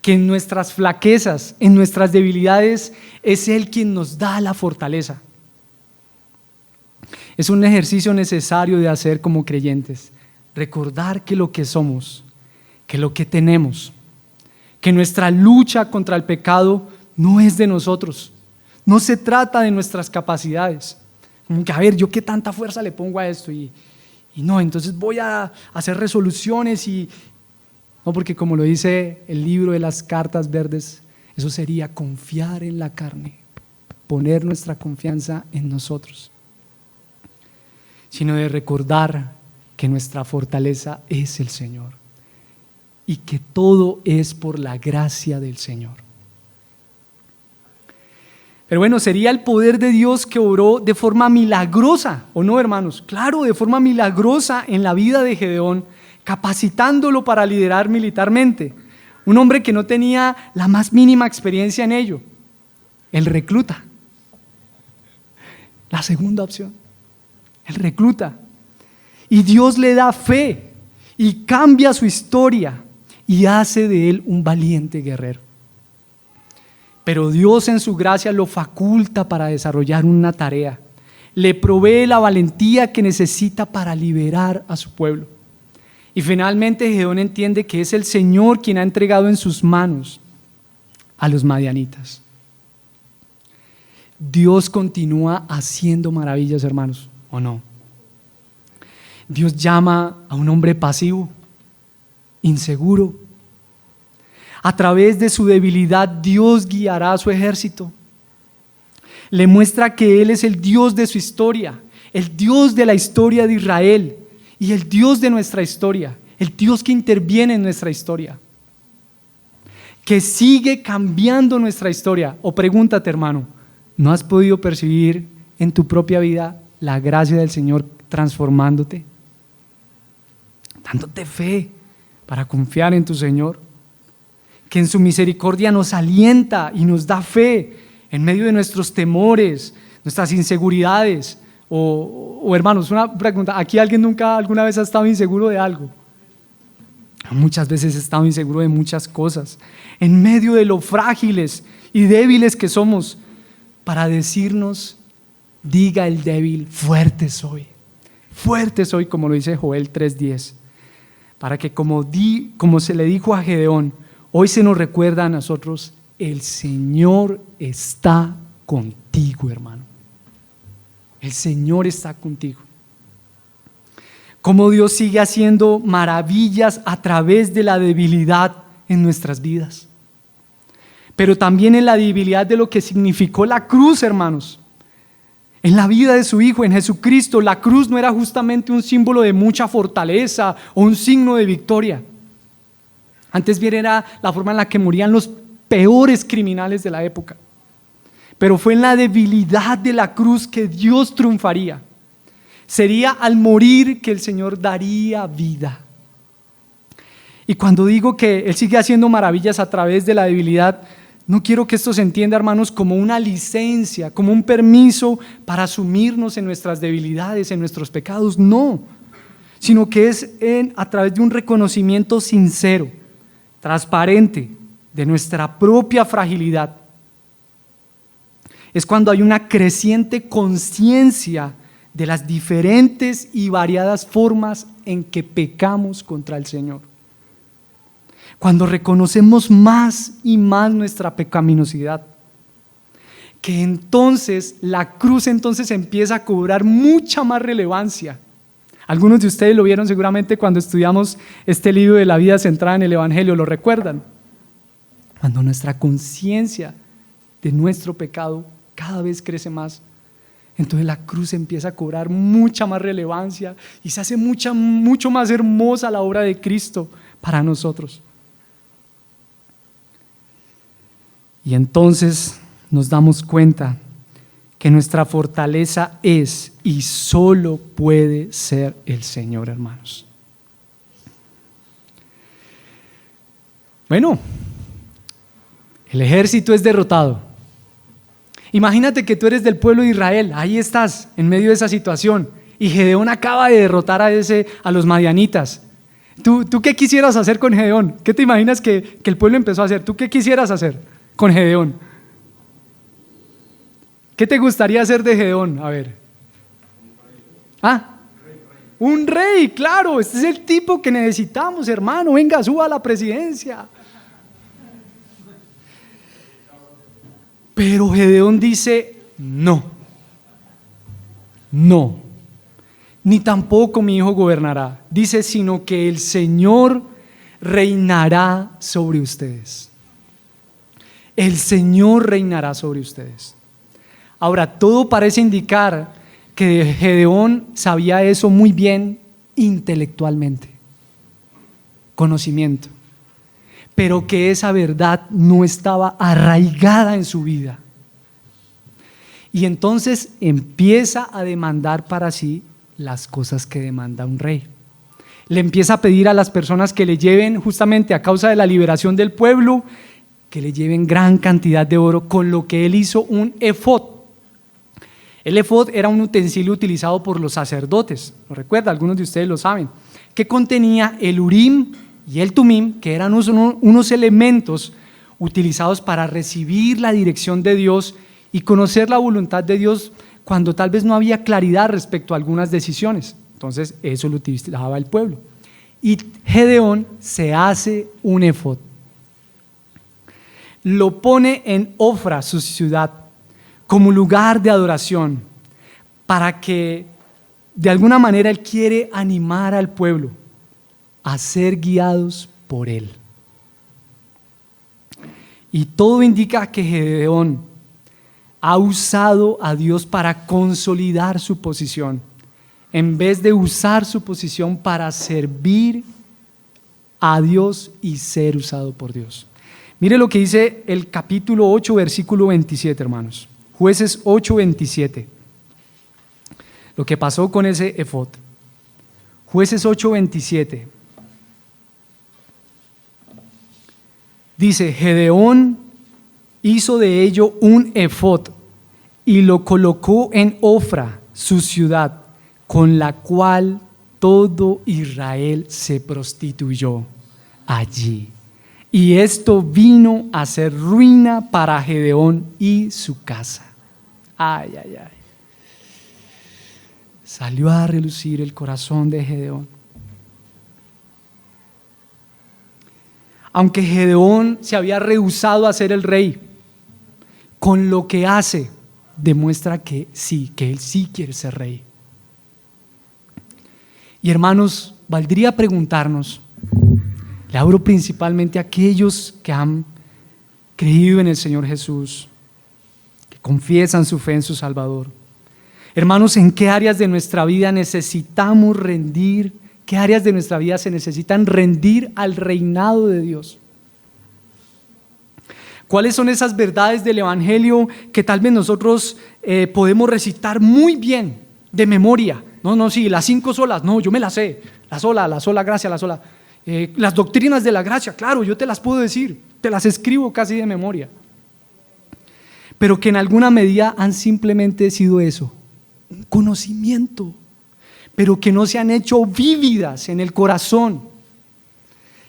que en nuestras flaquezas, en nuestras debilidades, es Él quien nos da la fortaleza. Es un ejercicio necesario de hacer como creyentes, recordar que lo que somos, que lo que tenemos, que nuestra lucha contra el pecado no es de nosotros, no se trata de nuestras capacidades. Como que, a ver, ¿yo qué tanta fuerza le pongo a esto? Y no, entonces voy a hacer resoluciones no, porque como lo dice el libro de las cartas verdes, eso sería confiar en la carne, poner nuestra confianza en nosotros, sino de recordar que nuestra fortaleza es el Señor y que todo es por la gracia del Señor. Pero bueno, sería el poder de Dios que obró de forma milagrosa, ¿o no, hermanos? Claro, de forma milagrosa en la vida de Gedeón, capacitándolo para liderar militarmente. Un hombre que no tenía la más mínima experiencia en ello. Él recluta. La segunda opción. Él recluta. Y Dios le da fe y cambia su historia y hace de él un valiente guerrero. Pero Dios en su gracia lo faculta para desarrollar una tarea. Le provee la valentía que necesita para liberar a su pueblo. Y finalmente Gedeón entiende que es el Señor quien ha entregado en sus manos a los madianitas. Dios continúa haciendo maravillas, hermanos, ¿o no? Dios llama a un hombre pasivo, inseguro. A través de su debilidad, Dios guiará a su ejército. Le muestra que Él es el Dios de su historia, el Dios de la historia de Israel y el Dios de nuestra historia, el Dios que interviene en nuestra historia, que sigue cambiando nuestra historia. O pregúntate, hermano, ¿no has podido percibir en tu propia vida la gracia del Señor transformándote? Dándote fe para confiar en tu Señor, que en su misericordia nos alienta y nos da fe en medio de nuestros temores, nuestras inseguridades. O hermanos, una pregunta, ¿aquí alguien alguna vez ha estado inseguro de algo? Muchas veces he estado inseguro de muchas cosas, en medio de lo frágiles y débiles que somos, para decirnos, diga el débil, fuerte soy, como lo dice Joel 3:10, para que como se le dijo a Gedeón, hoy se nos recuerda a nosotros, el Señor está contigo, hermano. El Señor está contigo. Cómo Dios sigue haciendo maravillas a través de la debilidad en nuestras vidas. Pero también en la debilidad de lo que significó la cruz, hermanos. En la vida de su Hijo, en Jesucristo, la cruz no era justamente un símbolo de mucha fortaleza o un signo de victoria. Antes bien era la forma en la que morían los peores criminales de la época. Pero fue en la debilidad de la cruz que Dios triunfaría. Sería al morir que el Señor daría vida. Y cuando digo que Él sigue haciendo maravillas a través de la debilidad, no quiero que esto se entienda, hermanos, como una licencia, como un permiso para asumirnos en nuestras debilidades, en nuestros pecados, no, sino que es a través de un reconocimiento sincero, transparente, de nuestra propia fragilidad. Es cuando hay una creciente conciencia de las diferentes y variadas formas en que pecamos contra el Señor. Cuando reconocemos más y más nuestra pecaminosidad, que entonces la cruz empieza a cobrar mucha más relevancia. Algunos de ustedes lo vieron seguramente cuando estudiamos este libro de la vida centrada en el Evangelio, ¿lo recuerdan? Cuando nuestra conciencia de nuestro pecado cada vez crece más, entonces la cruz empieza a cobrar mucha más relevancia y se hace mucho más hermosa la obra de Cristo para nosotros. Y entonces nos damos cuenta que nuestra fortaleza es y solo puede ser el Señor, hermanos. Bueno, el ejército es derrotado. Imagínate que tú eres del pueblo de Israel, ahí estás en medio de esa situación y Gedeón acaba de derrotar a los madianitas. ¿Tú qué quisieras hacer con Gedeón? ¿Qué te imaginas que el pueblo empezó a hacer? ¿Tú qué quisieras hacer con Gedeón? ¿Qué te gustaría hacer de Gedeón? A ver. Un rey, claro, este es el tipo que necesitamos, hermano, venga, suba a la presidencia. Pero Gedeón dice, no, ni tampoco mi hijo gobernará. Dice, sino que el Señor reinará sobre ustedes. El Señor reinará sobre ustedes. Ahora, todo parece indicar que Gedeón sabía eso muy bien intelectualmente, conocimiento, pero que esa verdad no estaba arraigada en su vida. Y entonces empieza a demandar para sí las cosas que demanda un rey. Le empieza a pedir a las personas que le lleven, justamente a causa de la liberación del pueblo, que le lleven gran cantidad de oro, con lo que él hizo un efod. El efod era un utensilio utilizado por los sacerdotes, ¿lo recuerda? Algunos de ustedes lo saben, que contenía el urim y el tumim, que eran unos elementos utilizados para recibir la dirección de Dios y conocer la voluntad de Dios cuando tal vez no había claridad respecto a algunas decisiones. Entonces eso lo utilizaba el pueblo. Y Gedeón se hace un efod. Lo pone en Ofra, su ciudad, como lugar de adoración, para que de alguna manera él quiere animar al pueblo a ser guiados por él. Y todo indica que Gedeón ha usado a Dios para consolidar su posición, en vez de usar su posición para servir a Dios y ser usado por Dios. Mire lo que dice el capítulo 8, versículo 27, hermanos. Jueces 8, 27. Lo que pasó con ese efod. Jueces 8, 27. Dice, Gedeón hizo de ello un efod y lo colocó en Ofra, su ciudad, con la cual todo Israel se prostituyó allí. Y esto vino a ser ruina para Gedeón y su casa. Ay. Salió a relucir el corazón de Gedeón. Aunque Gedeón se había rehusado a ser el rey, con lo que hace, demuestra que él sí quiere ser rey. Y hermanos, valdría preguntarnos, le hablo principalmente a aquellos que han creído en el Señor Jesús, que confiesan su fe en su Salvador. Hermanos, ¿en qué áreas de nuestra vida necesitamos rendir? ¿Qué áreas de nuestra vida se necesitan rendir al reinado de Dios? ¿Cuáles son esas verdades del Evangelio que tal vez nosotros podemos recitar muy bien de memoria? No, sí, las 5 solas, no, yo me las sé. La sola gracia, la sola. Las doctrinas de la gracia, claro, yo te las puedo decir, te las escribo casi de memoria. Pero que en alguna medida han simplemente sido eso, un conocimiento, pero que no se han hecho vívidas en el corazón,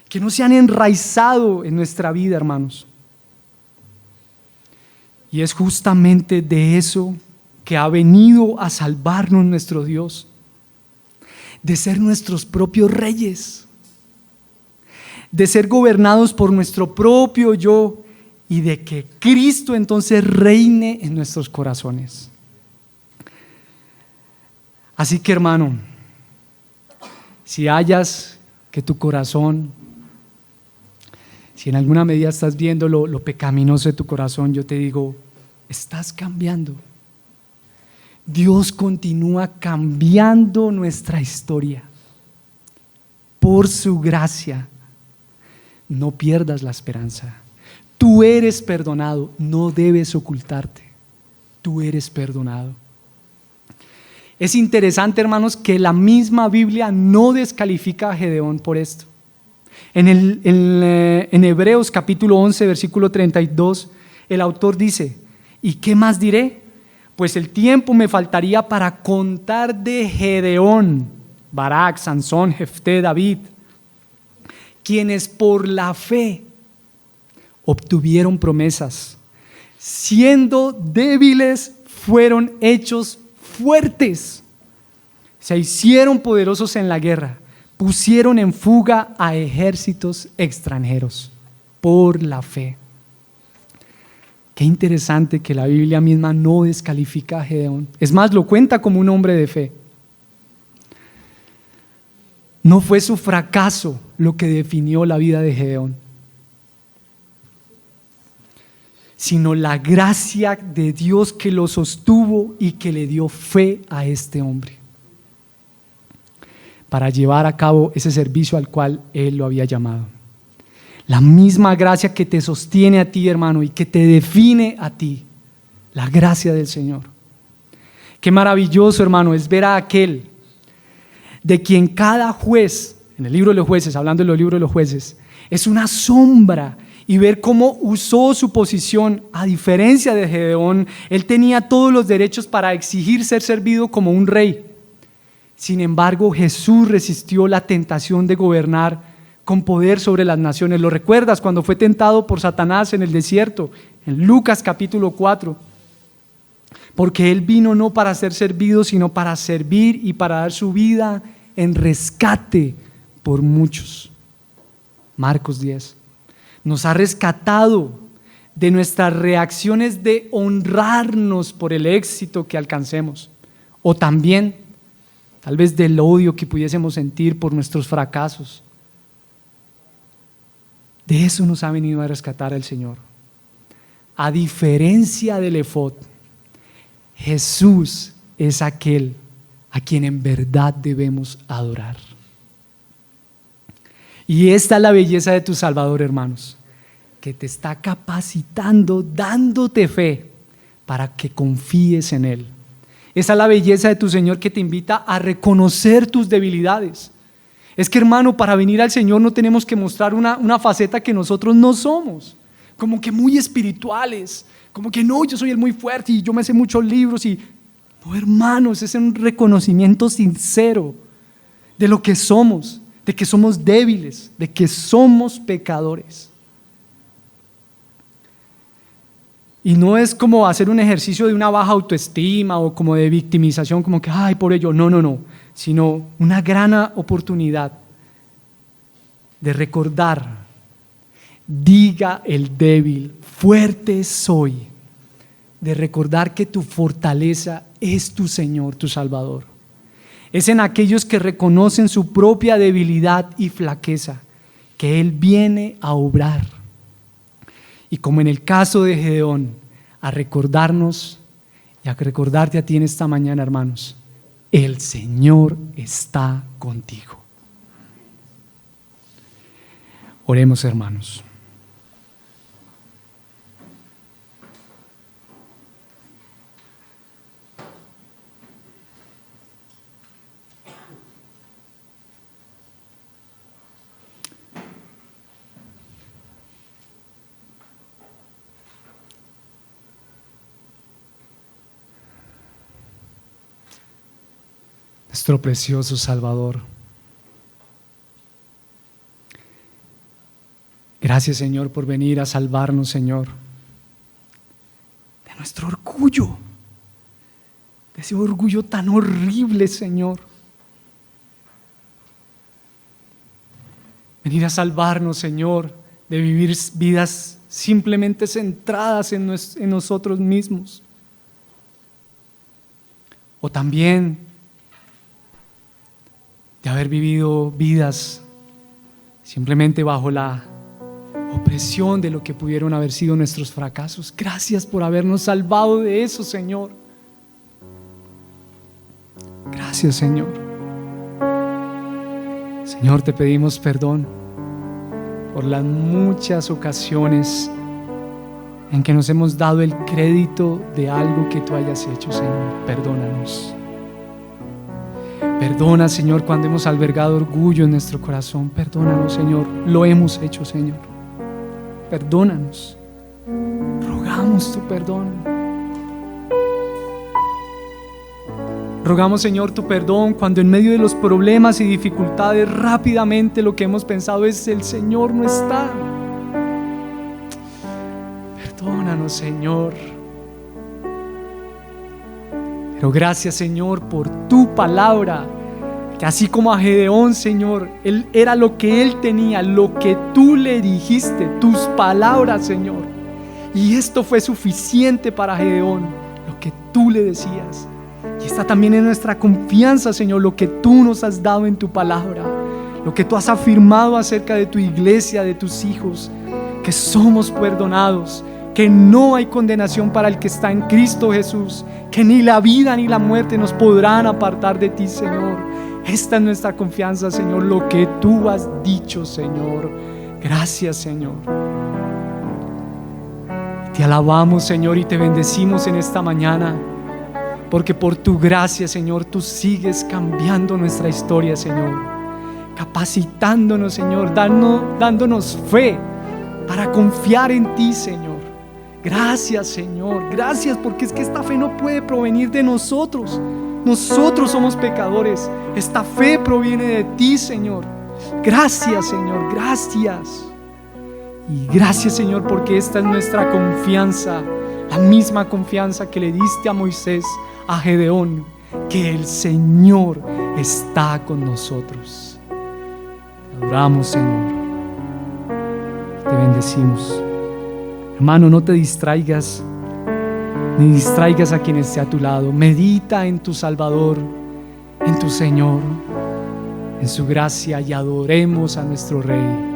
que no se han enraizado en nuestra vida, hermanos. Y es justamente de eso que ha venido a salvarnos nuestro Dios, de ser nuestros propios reyes, de ser gobernados por nuestro propio yo y de que Cristo entonces reine en nuestros corazones. Así que, hermano, si hallas que tu corazón, si en alguna medida estás viendo lo pecaminoso de tu corazón, yo te digo, estás cambiando. Dios continúa cambiando nuestra historia por su gracia. No pierdas la esperanza. Tú eres perdonado, no debes ocultarte. Tú eres perdonado. Es interesante, hermanos, que la misma Biblia no descalifica a Gedeón por esto. En Hebreos capítulo 11, versículo 32, el autor dice: ¿y qué más diré? Pues el tiempo me faltaría para contar de Gedeón, Barak, Sansón, Jefté, David, quienes por la fe obtuvieron promesas, siendo débiles fueron hechos fuertes, se hicieron poderosos en la guerra, pusieron en fuga a ejércitos extranjeros por la fe. Qué interesante que la Biblia misma no descalifica a Gedeón. Es más, lo cuenta como un hombre de fe. No fue su fracaso lo que definió la vida de Gedeón, sino la gracia de Dios que lo sostuvo y que le dio fe a este hombre para llevar a cabo ese servicio al cual Él lo había llamado. La misma gracia que te sostiene a ti, hermano, y que te define a ti, la gracia del Señor. Qué maravilloso, hermano, es ver a aquel de quien cada juez, en el libro de los jueces, hablando de los libros de los jueces, es una sombra, y ver cómo usó su posición. A diferencia de Gedeón, él tenía todos los derechos para exigir ser servido como un rey. Sin embargo, Jesús resistió la tentación de gobernar con poder sobre las naciones. ¿Lo recuerdas cuando fue tentado por Satanás en el desierto? En Lucas capítulo 4. Porque Él vino no para ser servido, sino para servir y para dar su vida en rescate por muchos. Marcos 10. Nos ha rescatado de nuestras reacciones de honrarnos por el éxito que alcancemos, o también tal vez del odio que pudiésemos sentir por nuestros fracasos. De eso nos ha venido a rescatar el Señor. A diferencia del efod, Jesús es aquel a quien en verdad debemos adorar. Y esta es la belleza de tu Salvador, hermanos, que te está capacitando, dándote fe para que confíes en Él. Esa es la belleza de tu Señor, que te invita a reconocer tus debilidades. Es que, hermano, para venir al Señor no tenemos que mostrar una faceta que nosotros no somos, como que muy espirituales, como que no, yo soy el muy fuerte y yo me sé muchos libros. No, hermanos, es un reconocimiento sincero de lo que somos, de que somos débiles, de que somos pecadores. Y no es como hacer un ejercicio de una baja autoestima o como de victimización, como que, ay, por ello, no, sino una gran oportunidad de recordar: diga el débil, fuerte soy. De recordar que tu fortaleza es tu Señor, tu Salvador. Es en aquellos que reconocen su propia debilidad y flaqueza que Él viene a obrar. Y como en el caso de Gedeón, a recordarnos Y a recordarte a ti en esta mañana, hermanos, el Señor está contigo. Oremos, hermanos. Nuestro precioso Salvador. Gracias, Señor, por venir a salvarnos, Señor, de nuestro orgullo, de ese orgullo tan horrible, Señor. Venir a salvarnos, Señor, de vivir vidas simplemente centradas en nosotros mismos. O también de haber vivido vidas simplemente bajo la opresión de lo que pudieron haber sido nuestros fracasos. Gracias por habernos salvado de eso, Señor. Gracias, Señor. Señor, te pedimos perdón por las muchas ocasiones en que nos hemos dado el crédito de algo que tú hayas hecho, Señor. Perdónanos. Perdona, Señor, cuando hemos albergado orgullo en nuestro corazón. Perdónanos, Señor. Lo hemos hecho, Señor. Perdónanos. Rogamos tu perdón. Rogamos, Señor, tu perdón cuando en medio de los problemas y dificultades rápidamente lo que hemos pensado es: el Señor no está. Perdónanos, Señor. Pero gracias, Señor, por tu palabra, que así como a Gedeón, Señor, él era lo que él tenía, lo que tú le dijiste, tus palabras, Señor. Y esto fue suficiente para Gedeón, lo que tú le decías. Y está también en nuestra confianza, Señor, lo que tú nos has dado en tu palabra, lo que tú has afirmado acerca de tu iglesia, de tus hijos, que somos perdonados, que no hay condenación para el que está en Cristo Jesús, que ni la vida ni la muerte nos podrán apartar de ti, Señor. Esta es nuestra confianza, Señor, lo que tú has dicho, Señor. Gracias, Señor. Te alabamos, Señor, y te bendecimos en esta mañana, porque por tu gracia, Señor, tú sigues cambiando nuestra historia, Señor, capacitándonos, Señor, dándonos fe para confiar en ti, Señor. Gracias, Señor, gracias, porque es que esta fe no puede provenir de nosotros. Nosotros somos pecadores. Esta fe proviene de ti, Señor. Gracias, Señor, gracias. Y gracias, Señor, porque esta es nuestra confianza, la misma confianza que le diste a Moisés, a Gedeón, que el Señor está con nosotros. Te adoramos, Señor. Te bendecimos. Hermano, no te distraigas, ni distraigas a quien esté a tu lado. Medita en tu Salvador, en tu Señor, en su gracia, y adoremos a nuestro Rey.